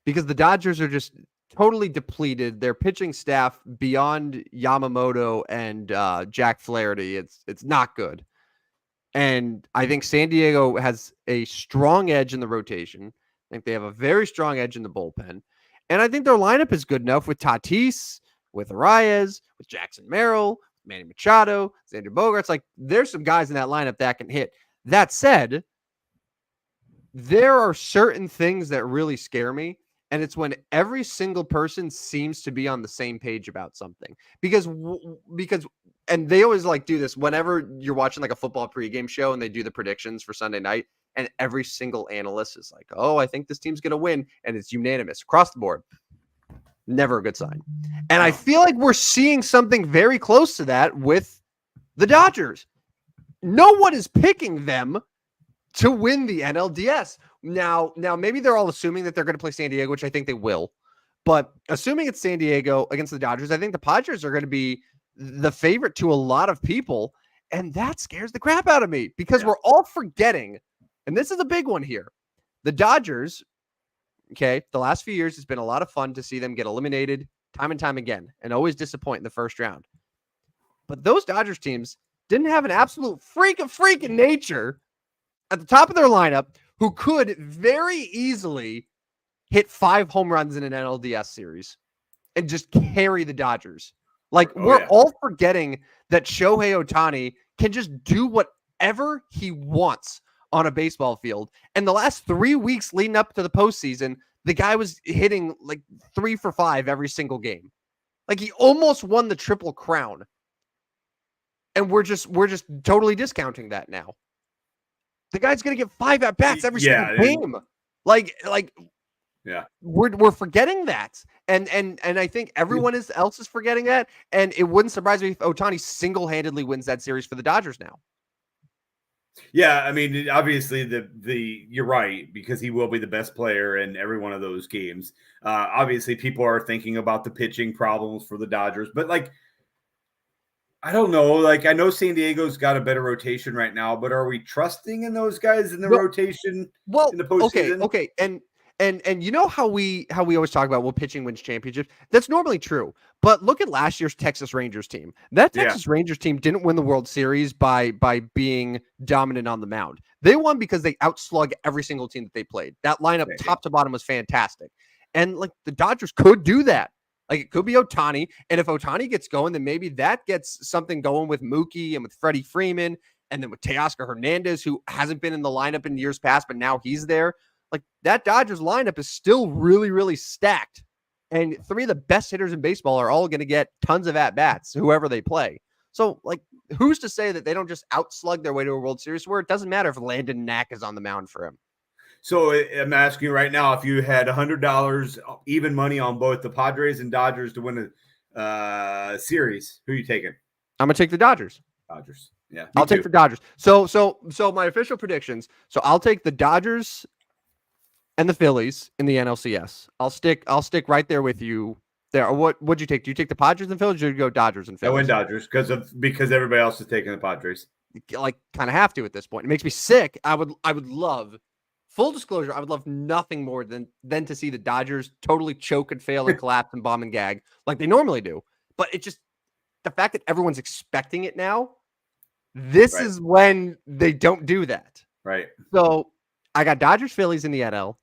[SPEAKER 1] because the Dodgers are just totally depleted. Their pitching staff beyond Yamamoto and Jack Flaherty, it's not good. And I think San Diego has a strong edge in the rotation. I think they have a very strong edge in the bullpen. And I think their lineup is good enough with Tatis, with Arias, with Jackson Merrill, Manny Machado, Xander Bogaerts. Like, there's some guys in that lineup that can hit. That said, there are certain things that really scare me. And it's when every single person seems to be on the same page about something. Because and they always do this whenever you're watching a football pregame show and they do the predictions for Sunday night. And every single analyst is like, oh, I think this team's going to win. And it's unanimous across the board. Never a good sign. And I feel like we're seeing something very close to that with the Dodgers. No one is picking them to win the NLDS. Now, maybe they're all assuming that they're going to play San Diego, which I think they will. But assuming it's San Diego against the Dodgers, I think the Padres are going to be the favorite to a lot of people. And that scares the crap out of me because we're all forgetting, and this is a big one here. The Dodgers, the last few years, it's been a lot of fun to see them get eliminated time and time again and always disappoint in the first round. But those Dodgers teams didn't have an absolute freak of nature at the top of their lineup who could very easily hit 5 home runs in an NLDS series and just carry the Dodgers. We're all forgetting that Shohei Ohtani can just do whatever he wants on a baseball field. And the last 3 weeks leading up to the postseason, the guy was hitting 3 for 5 every single game. He almost won the Triple Crown. And we're just totally discounting that now. The guy's going to get 5 at-bats every single game. We're forgetting that. And I think everyone else is forgetting that. And it wouldn't surprise me if Ohtani single-handedly wins that series for the Dodgers now.
[SPEAKER 2] Yeah, I mean, obviously the you're right because he will be the best player in every one of those games. Obviously, people are thinking about the pitching problems for the Dodgers, but like I don't know. Like I know San Diego's got a better rotation right now, but are we trusting in those guys in the
[SPEAKER 1] Well,
[SPEAKER 2] rotation in
[SPEAKER 1] well,
[SPEAKER 2] the
[SPEAKER 1] okay,
[SPEAKER 2] postseason?
[SPEAKER 1] okay, and you know how we always talk about, well, pitching wins championships. That's normally true, but look at last year's Texas Rangers team. That
[SPEAKER 2] Yeah,
[SPEAKER 1] Texas Rangers team didn't win the World Series by being dominant on the mound. They won because they outslug every single team that they played. That lineup,
[SPEAKER 2] maybe.
[SPEAKER 1] top to bottom, was fantastic, and like the Dodgers could do that. Like it could be Ohtani, and if Ohtani gets going, then maybe that gets something going with Mookie and with Freddie Freeman. And then with Teoscar Hernandez, who hasn't been in the lineup in years past, but now he's there. Like that Dodgers lineup is still really, really stacked. And three of the best hitters in baseball are all going to get tons of at-bats, whoever they play. So, like, who's to say that they don't just outslug their way to a World Series where it doesn't matter if Landon Knack is on the mound for him?
[SPEAKER 2] So I'm asking you right now, if you had $100 even money on both the Padres and Dodgers to win a series, who are you taking?
[SPEAKER 1] I'm going to take the Dodgers.
[SPEAKER 2] Dodgers. Yeah,
[SPEAKER 1] I'll take the Dodgers. So my official predictions. So I'll take the Dodgers and the Phillies in the NLCS. I'll stick right there with you there. What'd you take? Do you take the Padres and Phillies, or do you go Dodgers and
[SPEAKER 2] I went
[SPEAKER 1] Phillies?
[SPEAKER 2] Dodgers because everybody else is taking the Padres.
[SPEAKER 1] Like kind of have to at this point. It makes me sick. I would love, full disclosure, I would love nothing more than to see the Dodgers totally choke and fail and collapse and bomb and gag like they normally do. But it just, the fact that everyone's expecting it now, this
[SPEAKER 2] Right.
[SPEAKER 1] is when they don't do that.
[SPEAKER 2] Right.
[SPEAKER 1] So I got Dodgers Phillies in the NL.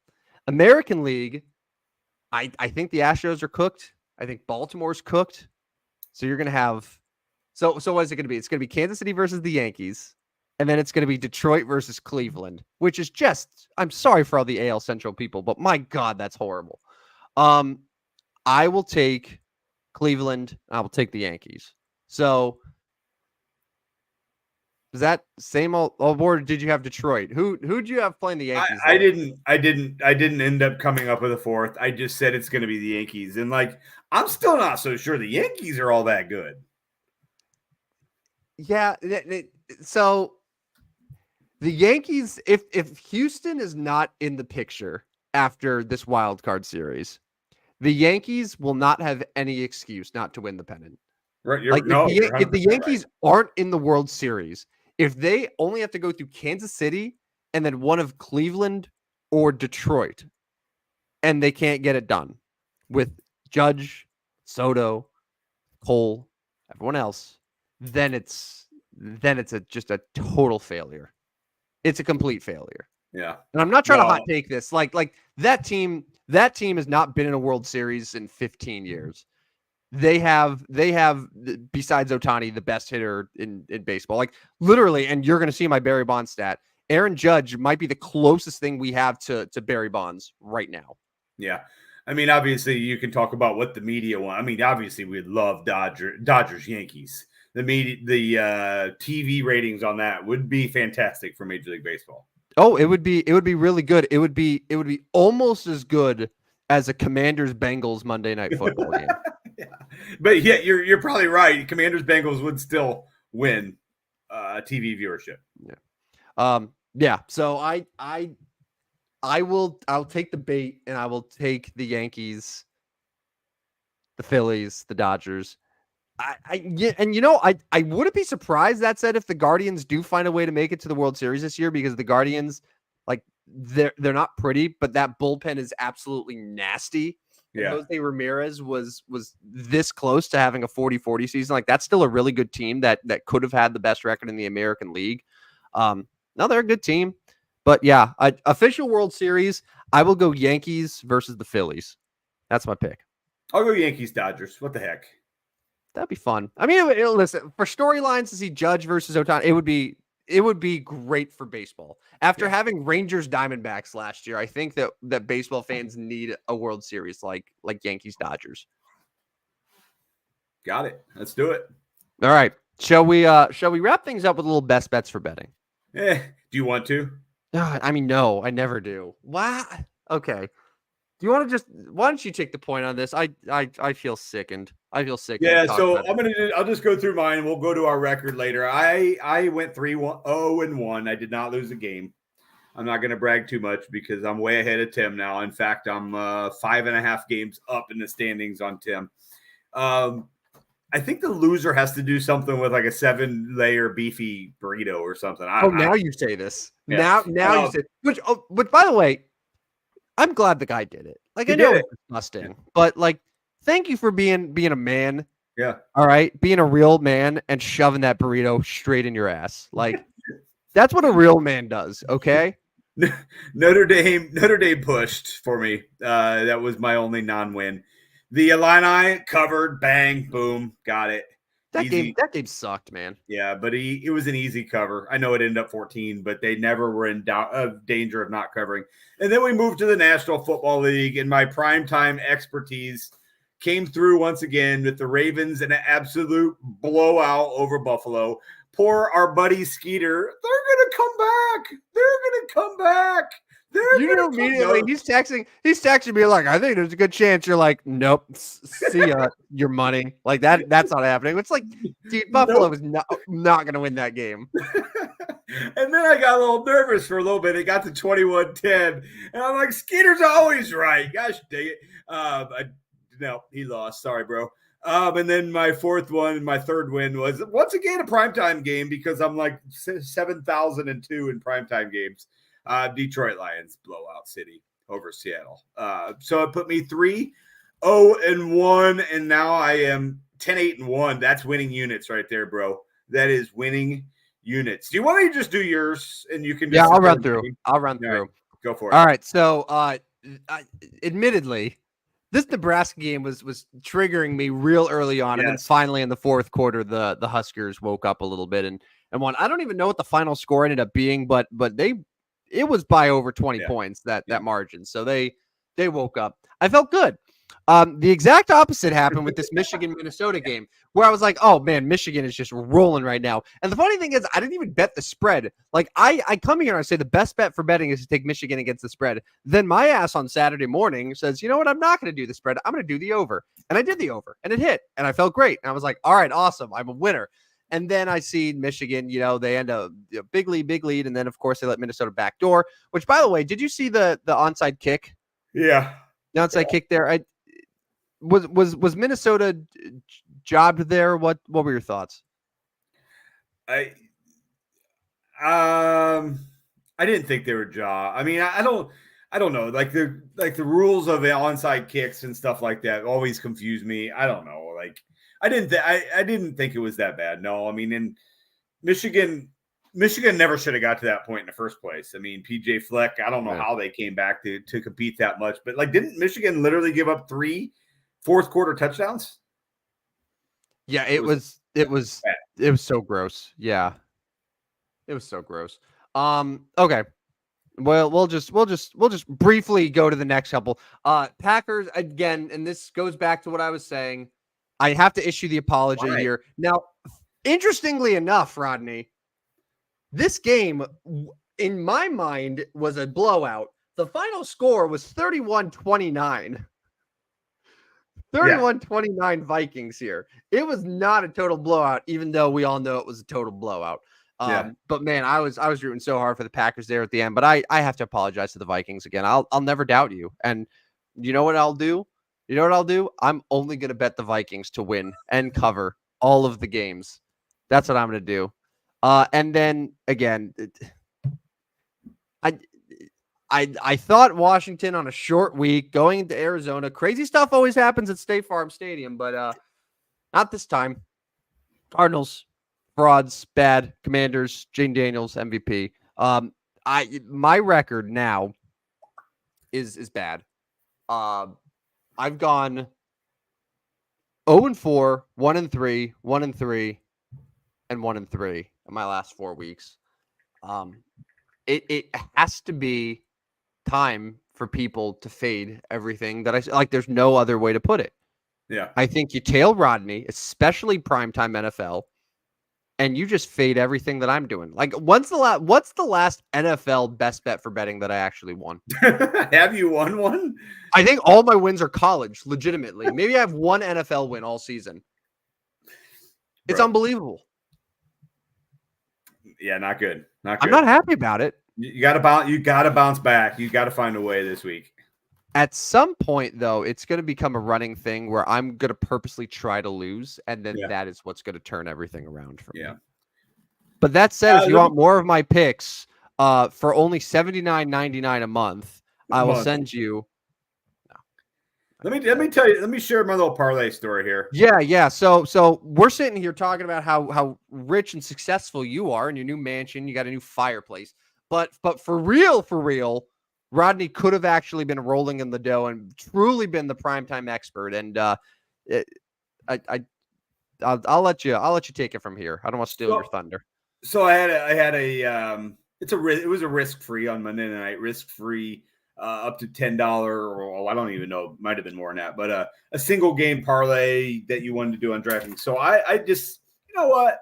[SPEAKER 1] American League, I think the Astros are cooked. I think Baltimore's cooked. So you're gonna have so what is it gonna be? It's gonna be Kansas City versus the Yankees, and then it's gonna be Detroit versus Cleveland, which is just, I'm sorry for all the AL Central people, but my God, that's horrible. I will take Cleveland, I will take the Yankees. So is that same old board? Did you have Detroit? Who'd you have playing the Yankees?
[SPEAKER 2] I didn't end up coming up with a fourth. I just said it's going to be the Yankees, and like I'm still not so sure the Yankees are all that good.
[SPEAKER 1] Yeah. So the Yankees, if Houston is not in the picture after this wild card series, the Yankees will not have any excuse not to win the pennant.
[SPEAKER 2] Right?
[SPEAKER 1] Like if the
[SPEAKER 2] 100%
[SPEAKER 1] Yankees aren't in the World Series, if they only have to go through Kansas City and then one of Cleveland or Detroit, and they can't get it done with Judge, Soto, Cole, everyone else, then it's just a total failure. It's a complete failure.
[SPEAKER 2] Yeah.
[SPEAKER 1] And I'm not trying to hot take this. Like that team has not been in a World Series in 15 years. They have besides Ohtani, the best hitter in baseball. Like literally, and you're going to see my Barry Bonds stat. Aaron Judge might be the closest thing we have to Barry Bonds right now.
[SPEAKER 2] Yeah. I mean, obviously, you can talk about what the media want. I mean, obviously, we'd love Dodgers, Yankees. The TV ratings on that would be fantastic for Major League Baseball.
[SPEAKER 1] Oh, it would be really good. It would be almost as good as a Commanders Bengals Monday Night Football game.
[SPEAKER 2] Yeah. But yeah, you're probably right. Commanders Bengals would still win TV viewership.
[SPEAKER 1] Yeah. Yeah. So I'll take the bait, and I will take the Yankees, the Phillies, the Dodgers. And I wouldn't be surprised, that said, if the Guardians do find a way to make it to the World Series this year, because the Guardians, like they're not pretty, but that bullpen is absolutely nasty.
[SPEAKER 2] Yeah.
[SPEAKER 1] Jose Ramirez was this close to having a 40-40 season. Like that's still a really good team that could have had the best record in the American League. No, they're a good team. But yeah, official World Series, I will go Yankees versus the Phillies. That's my pick.
[SPEAKER 2] I'll go Yankees Dodgers. What the heck?
[SPEAKER 1] That'd be fun. I mean, listen, for storylines to see Judge versus Ohtani, it would be great for baseball. After having Rangers Diamondbacks last year, I think that baseball fans need a World Series like Yankees Dodgers.
[SPEAKER 2] Got it. Let's do it.
[SPEAKER 1] All right. Shall we wrap things up with a little best bets for betting?
[SPEAKER 2] Do you want to?
[SPEAKER 1] I mean, no, I never do. Why? Okay. Do you want to why don't you take the point on this? I feel sickened. I feel sick.
[SPEAKER 2] Yeah,
[SPEAKER 1] Talking
[SPEAKER 2] so
[SPEAKER 1] about it.
[SPEAKER 2] I'll just go through mine and we'll go to our record later. I went 3-0-1. I did not lose a game. I'm not going to brag too much because I'm way ahead of Tim now. In fact, I'm 5.5 games up in the standings on Tim. I think the loser has to do something with like a 7-layer beefy burrito or something.
[SPEAKER 1] Now you say this.
[SPEAKER 2] Yeah.
[SPEAKER 1] Now you say which by the way, I'm glad the guy did it. Like, I know it's disgusting, but like, thank you for being a man.
[SPEAKER 2] Yeah.
[SPEAKER 1] All right, being a real man and shoving that burrito straight in your ass. Like, that's what a real man does. Okay.
[SPEAKER 2] Notre Dame pushed for me. That was my only non-win. The Illini covered, bang, boom, got it.
[SPEAKER 1] That game sucked, man.
[SPEAKER 2] Yeah, but it was an easy cover. I know it ended up 14, but they never were in danger of not covering. And then we moved to the National Football League, and my primetime expertise came through once again with the Ravens in an absolute blowout over Buffalo. Poor our buddy Skeeter. They're going to come back. They're going to come back.
[SPEAKER 1] You know, immediately he's texting me like, I think there's a good chance. You're like, nope, see ya, your money. Like that's not happening. It's like, dude, Buffalo was not going to win that game.
[SPEAKER 2] And then I got a little nervous for a little bit. It got to 21-10, and I'm like, Skeeter's always right. Gosh dang it. No, he lost. Sorry, bro. And then my third win was once again a primetime game because I'm like 7,002 in primetime games. Detroit Lions blowout city over Seattle. So it put me 3-0-1, and now I am 10-8-1. That's winning units right there, bro. That is winning units. Do you want me to just do yours and you can?
[SPEAKER 1] I'll run through.
[SPEAKER 2] Right, go for it.
[SPEAKER 1] All right. So, admittedly, this Nebraska game was triggering me real early on, and then finally in the fourth quarter, the Huskers woke up a little bit and won. I don't even know what the final score ended up being, but it was by over 20 points, that margin. So they woke up. I felt good. The exact opposite happened with this Michigan-Minnesota game, where I was like, oh, man, Michigan is just rolling right now. And the funny thing is, I didn't even bet the spread. Like, I come here and I say the best bet for betting is to take Michigan against the spread. Then my ass on Saturday morning says, you know what? I'm not going to do the spread. I'm going to do the over. And I did the over, and it hit. And I felt great. And I was like, all right, awesome. I'm a winner. And then I see Michigan, they end up big lead. And then, of course, they let Minnesota backdoor, which, by the way, did you see the onside kick?
[SPEAKER 2] Yeah.
[SPEAKER 1] The onside kick there. Was Minnesota jobbed there? What were your thoughts?
[SPEAKER 2] I didn't think they were jobbed. I mean, I don't know. Like the rules of the onside kicks and stuff like that always confuse me. I don't know. Like, I didn't think it was that bad. No, I mean, in Michigan never should have got to that point in the first place. I mean, PJ Fleck, I don't know how they came back to compete that much, but like, didn't Michigan literally give up 3 fourth quarter touchdowns?
[SPEAKER 1] Yeah, it was so gross. Yeah. It was so gross. Okay. Well, we'll just briefly go to the next couple. Packers again, and this goes back to what I was saying. I have to issue the apology here. Now, interestingly enough, Rodney, this game, in my mind, was a blowout. The final score was 31-29. 31-29 Vikings here. It was not a total blowout, even though we all know it was a total blowout. But man, I was rooting so hard for the Packers there at the end. But I have to apologize to the Vikings again. I'll never doubt you. And you know what I'll do? I'm only going to bet the Vikings to win and cover all of the games. That's what I'm going to do. And then again, I thought Washington on a short week going into Arizona. Crazy stuff always happens at State Farm Stadium, but not this time. Cardinals, frauds, bad. Commanders, Jane Daniels, MVP. My record now is bad. I've gone 0-4, 1-3, 1-3, and 1-3 in my last 4 weeks. It has to be time for people to fade everything that I like. There's no other way to put it.
[SPEAKER 2] Yeah.
[SPEAKER 1] I think you tail Rodney, especially primetime NFL. and you just fade everything that I'm doing. Like, what's the last NFL best bet for betting that I actually won?
[SPEAKER 2] Have you won one?
[SPEAKER 1] I think all my wins are college, legitimately. Maybe I have one NFL win all season. It's
[SPEAKER 2] Bro.
[SPEAKER 1] unbelievable.
[SPEAKER 2] Yeah, not good. Not good.
[SPEAKER 1] I'm not happy about it.
[SPEAKER 2] You got to bounce back. You got to find a way this week.
[SPEAKER 1] At some point, though, it's going to become a running thing where I'm going to purposely try to lose, and then that is what's going to turn everything around for me. But that said, if you want more of my picks, for only $79.99 a month, I will send you.
[SPEAKER 2] Let me tell you. Let me share my little parlay story here.
[SPEAKER 1] Yeah. So we're sitting here talking about how rich and successful you are in your new mansion. You got a new fireplace, but for real, Rodney could have actually been rolling in the dough and truly been the primetime expert. And I'll let you take it from here. I don't want to steal your thunder.
[SPEAKER 2] So I had a it was a risk-free on Monday night, risk-free up to $10, or I don't even know, might have been more than that, but a single game parlay that you wanted to do on DraftKings. So I just, you know what?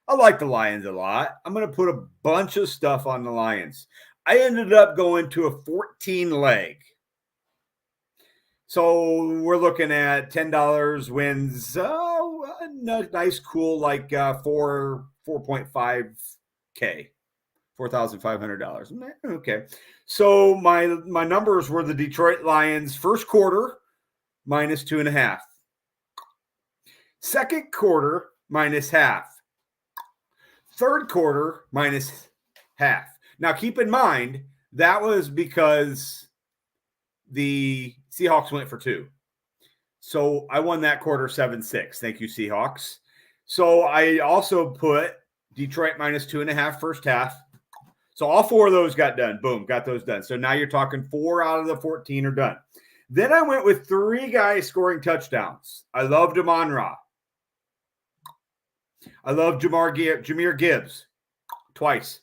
[SPEAKER 2] I like the Lions a lot. I'm going to put a bunch of stuff on the Lions. I ended up going to a 14 leg. So we're looking at $10 wins. Nice, cool, like 4.5K, $4,500. Okay. So my numbers were the Detroit Lions first quarter -2.5, second quarter -0.5, third quarter -0.5. Now keep in mind that was because the Seahawks went for 2. So I won that quarter 7-6. Thank you, Seahawks. So I also put Detroit -2.5 first half. So all 4 of those got done. Boom, got those done. So now you're talking 4 out of the 14 are done. Then I went with 3 guys scoring touchdowns. I loved Amon-Ra. I love Jahmyr Gibbs twice.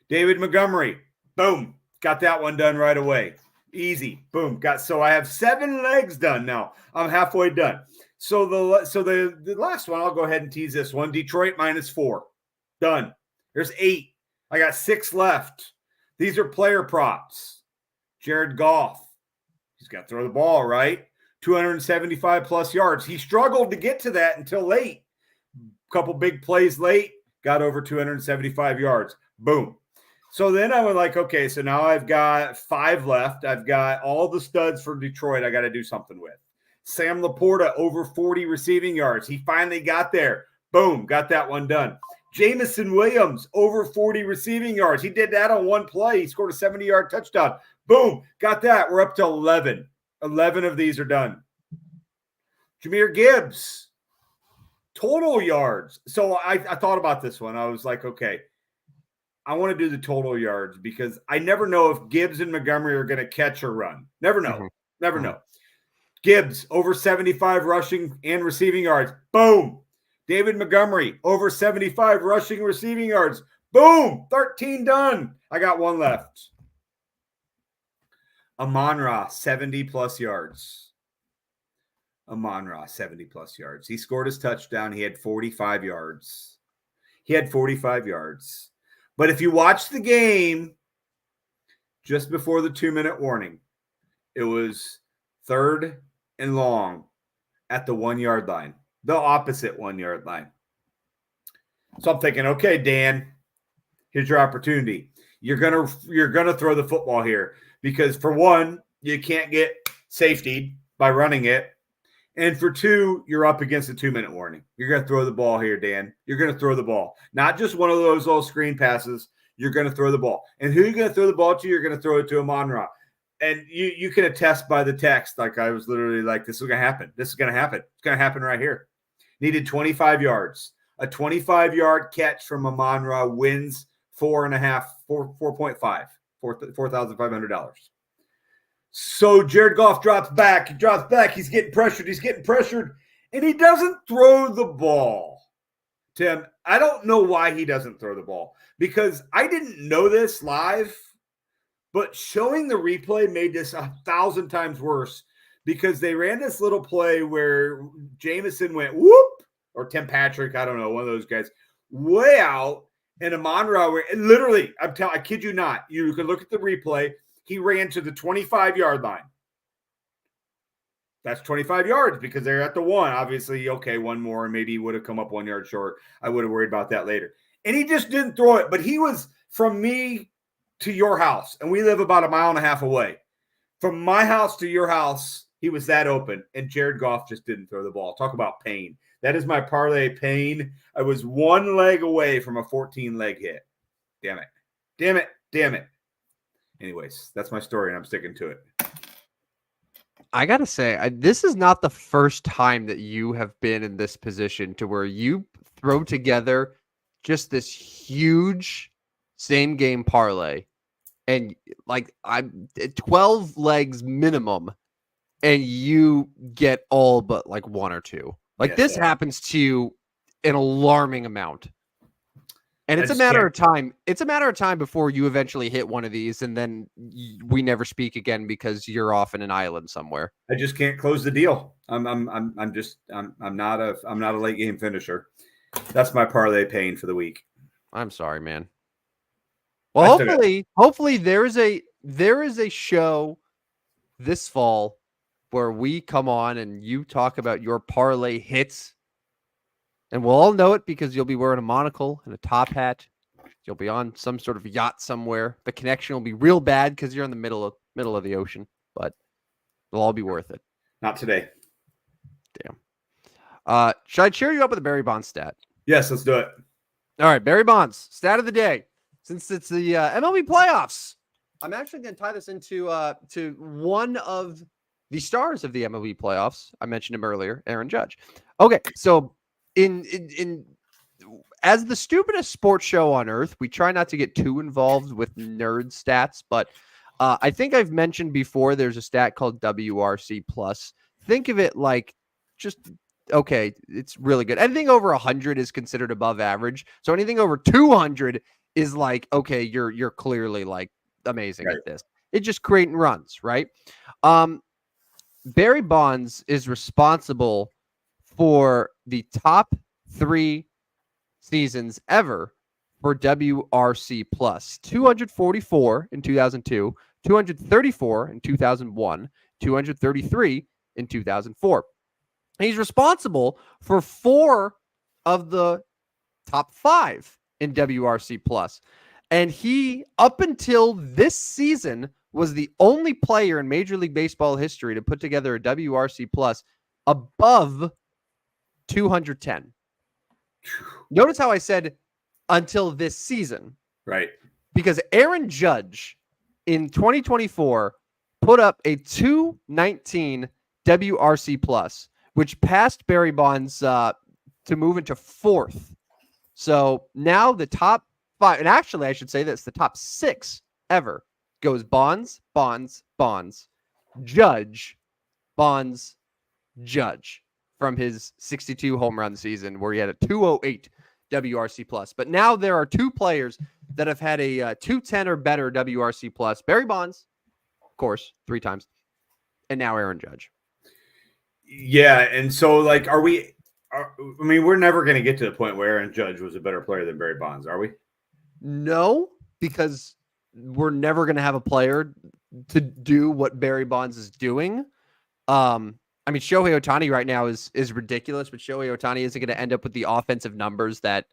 [SPEAKER 2] David Montgomery. Boom, got that one done right away. Easy. Boom. So I have 7 legs done now. I'm halfway done. So the last one, I'll go ahead and tease this one. Detroit -4. Done. There's 8. I got 6 left. These are player props. Jared Goff. He's got to throw the ball, right? 275 plus yards. He struggled to get to that until late. Couple big plays late. Got over 275 yards. Boom. So then I was like, okay, so now I've got 5 left. I've got all the studs for Detroit I got to do something with. Sam Laporta, over 40 receiving yards. He finally got there. Boom, got that one done. Jameson Williams, over 40 receiving yards. He did that on one play. He scored a 70-yard touchdown. Boom, got that. We're up to 11. 11 of these are done. Jahmyr Gibbs, total yards. So I thought about this one. I was like, okay, I want to do the total yards because I never know if Gibbs and Montgomery are going to catch or run. Never know. Never know. Gibbs, over 75 rushing and receiving yards. Boom. David Montgomery, over 75 rushing receiving yards. Boom. 13 done. I got 1 left. Amon-Ra, 70-plus yards. Amon-Ra, 70-plus yards. He scored his touchdown. He had 45 yards. But if you watch the game just before the 2-minute warning, it was 3rd and long at the 1-yard line, the opposite 1-yard line. So I'm thinking, okay, Dan, here's your opportunity. You're gonna throw the football here because for one, you can't get safetied by running it. And for 2, you're up against a 2-minute warning. You're going to throw the ball here, Dan. You're going to throw the ball. Not just one of those little screen passes. You're going to throw the ball. And who are you going to throw the ball to? You're going to throw it to Amon-Ra. And you can attest by the text, like I was literally like, this is going to happen. This is going to happen. It's going to happen right here. Needed 25 yards. A 25-yard catch from Amon-Ra wins $4,500. So Jared Goff drops back. He's getting pressured. And he doesn't throw the ball. Tim, I don't know why he doesn't throw the ball. Because I didn't know this live. But showing the replay made this 1,000 times worse. Because they ran this little play where Jameson went whoop. or Tim Patrick, I don't know, one of those guys, way out. And Amon-Ra, literally, I kid you not, you can look at the replay. He ran to the 25-yard line. That's 25 yards because they're at the 1. Obviously, okay, one more, and maybe he would have come up 1 yard short. I would have worried about that later. And he just didn't throw it, but he was from me to your house, and we live about 1.5 miles away. From my house to your house, he was that open, and Jared Goff just didn't throw the ball. Talk about pain. That is my parlay pain. I was 1 leg away from a 14-leg hit. Damn it. Damn it. Damn it. Anyways, that's my story, and I'm sticking to it.
[SPEAKER 1] I got to say, this is not the first time that you have been in this position to where you throw together just this huge same game parlay and like I'm 12 legs minimum and you get all but like 1 or 2. Like this happens to you an alarming amount. And it's a matter of time. It's a matter of time before you eventually hit one of these, and then we never speak again because you're off in an island somewhere.
[SPEAKER 2] I just can't close the deal. I'm not a late game finisher. That's my parlay pain for the week.
[SPEAKER 1] I'm sorry, man. Well, hopefully there is a show this fall where we come on and you talk about your parlay hits. And we'll all know it because you'll be wearing a monocle and a top hat. You'll be on some sort of yacht somewhere. The connection will be real bad because you're in the middle of the ocean, but it'll all be worth it.
[SPEAKER 2] Not today.
[SPEAKER 1] Damn. Should I cheer you up with a Barry Bonds stat?
[SPEAKER 2] Yes, let's do it.
[SPEAKER 1] All right, Barry Bonds, stat of the day. Since it's the MLB playoffs, I'm actually going to tie this into to one of the stars of the MLB playoffs. I mentioned him earlier, Aaron Judge. Okay, so in as the stupidest sports show on earth, we try not to get too involved with nerd stats, but I think I've mentioned before there's a stat called WRC plus. Think of it like just okay, it's really good. Anything over 100 is considered above average. So anything over 200 is like okay, you're clearly like amazing at this. It's just creating runs, right? Barry Bonds is responsible for the top 3 seasons ever for WRC plus. 244 in 2002, 234 in 2001, 233 in 2004. He's responsible for 4 of the top 5 in WRC plus. And he, up until this season, was the only player in Major League Baseball history to put together a WRC plus above 210. Notice how I said until this season.
[SPEAKER 2] Right.
[SPEAKER 1] Because Aaron Judge in 2024 put up a 219 WRC plus, which passed Barry Bonds to move into 4th. So now the top 5, and actually I should say this, the top 6 ever goes Bonds, Judge, Bonds, Judge. From his 62 home run season where he had a 208 WRC plus. But now there are 2 players that have had a 210 or better WRC plus. Barry Bonds, of course, 3 times. And now Aaron Judge.
[SPEAKER 2] Yeah. And so like, we're never going to get to the point where Aaron Judge was a better player than Barry Bonds, are we?
[SPEAKER 1] No, because we're never going to have a player to do what Barry Bonds is doing. I mean, Shohei Ohtani right now is ridiculous, but Shohei Ohtani isn't going to end up with the offensive numbers that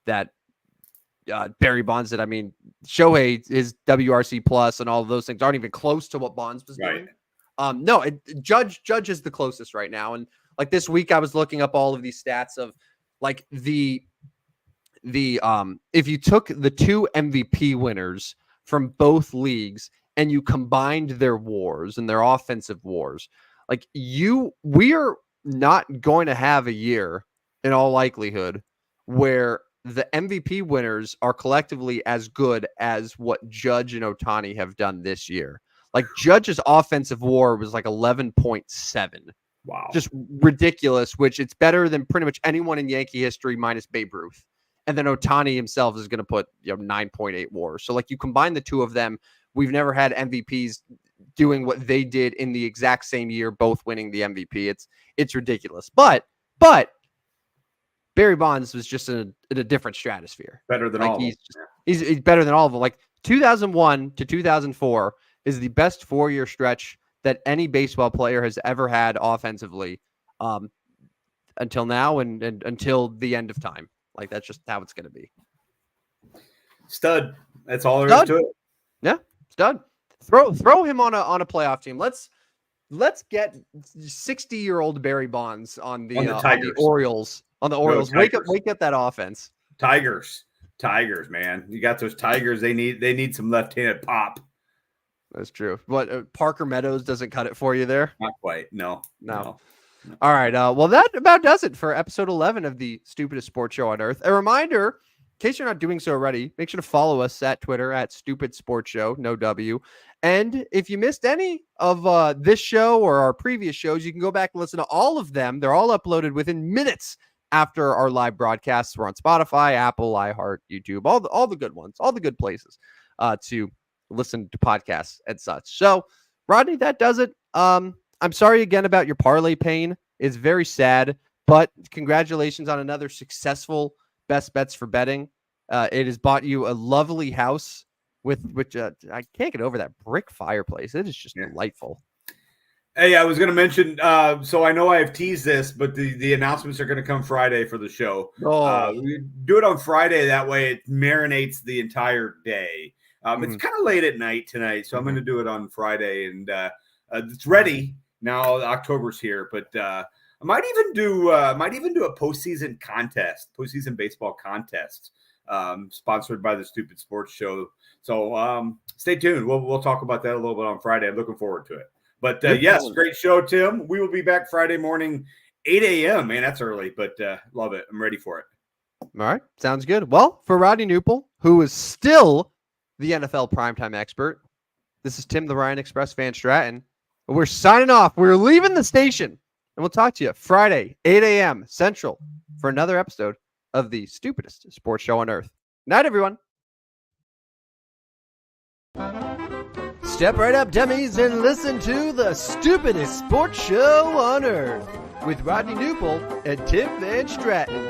[SPEAKER 1] Barry Bonds did. I mean, Shohei, his WRC plus and all of those things aren't even close to what Bonds was doing. No, Judge is the closest right now. And like this week, I was looking up all of these stats of like the if you took the 2 MVP winners from both leagues and you combined their wars and their offensive wars. Like we are not going to have a year in all likelihood where the MVP winners are collectively as good as what Judge and Ohtani have done this year. Like Judge's offensive WAR was like 11.7.
[SPEAKER 2] Wow.
[SPEAKER 1] Just ridiculous, which it's better than pretty much anyone in Yankee history minus Babe Ruth. And then Ohtani himself is going to put 9.8 WAR. So like you combine the 2 of them, we've never had MVPs doing what they did in the exact same year, both winning the MVP. It's ridiculous. But Barry Bonds was just in a different stratosphere.
[SPEAKER 2] Better than all of them.
[SPEAKER 1] He's better than all of them. Like 2001 to 2004 is the best 4-year stretch that any baseball player has ever had offensively until now and until the end of time. Like, that's just how it's going to be.
[SPEAKER 2] Stud. That's all there is to it.
[SPEAKER 1] Yeah, stud. Throw him on a playoff team. Let's get 60-year-old Barry Bonds on the Orioles. On the Orioles. Wake up that offense.
[SPEAKER 2] Tigers, man. You got those Tigers. They need some left-handed pop.
[SPEAKER 1] That's true. What, Parker Meadows doesn't cut it for you there?
[SPEAKER 2] Not quite. No.
[SPEAKER 1] All right. Well, that about does it for episode 11 of the Stupidest Sports Show on Earth. A reminder, in case you're not doing so already, make sure to follow us at Twitter at Stupid Sports Show, no W. And if you missed any of this show or our previous shows, you can go back and listen to all of them. They're all uploaded within minutes after our live broadcasts. We're on Spotify, Apple, iHeart, YouTube, all the good ones, all the good places to listen to podcasts and such. So, Rodney, that does it. I'm sorry again about your parlay pain. It's very sad, but congratulations on another successful best bets for betting. It has bought you a lovely house with which I can't get over that brick fireplace. It is just delightful.
[SPEAKER 2] Hey, I was going to mention, so I know I have teased this, but the announcements are going to come Friday for the show. We do it on Friday. That way it marinates the entire day. It's kind of late at night tonight, so I'm going to do it on Friday, and it's ready now. October's here, but I might even do a postseason baseball contest, sponsored by the Stupid Sports Show. So stay tuned. We'll talk about that a little bit on Friday. I'm looking forward to it. But yes, great show, Tim. We will be back Friday morning, 8 a.m. Man, that's early, but love it. I'm ready for it.
[SPEAKER 1] All right, sounds good. Well, for Rodney Newple, who is still the NFL primetime expert, this is Tim the Ryan Express Van Stratton. We're signing off. We're leaving the station, and we'll talk to you Friday, 8 a.m. Central, for another episode of the Stupidest Sports Show on Earth. Night, everyone. Step right up, dummies, and listen to the Stupidest Sports Show on Earth with Rodney Newple and Tim Van Stratton.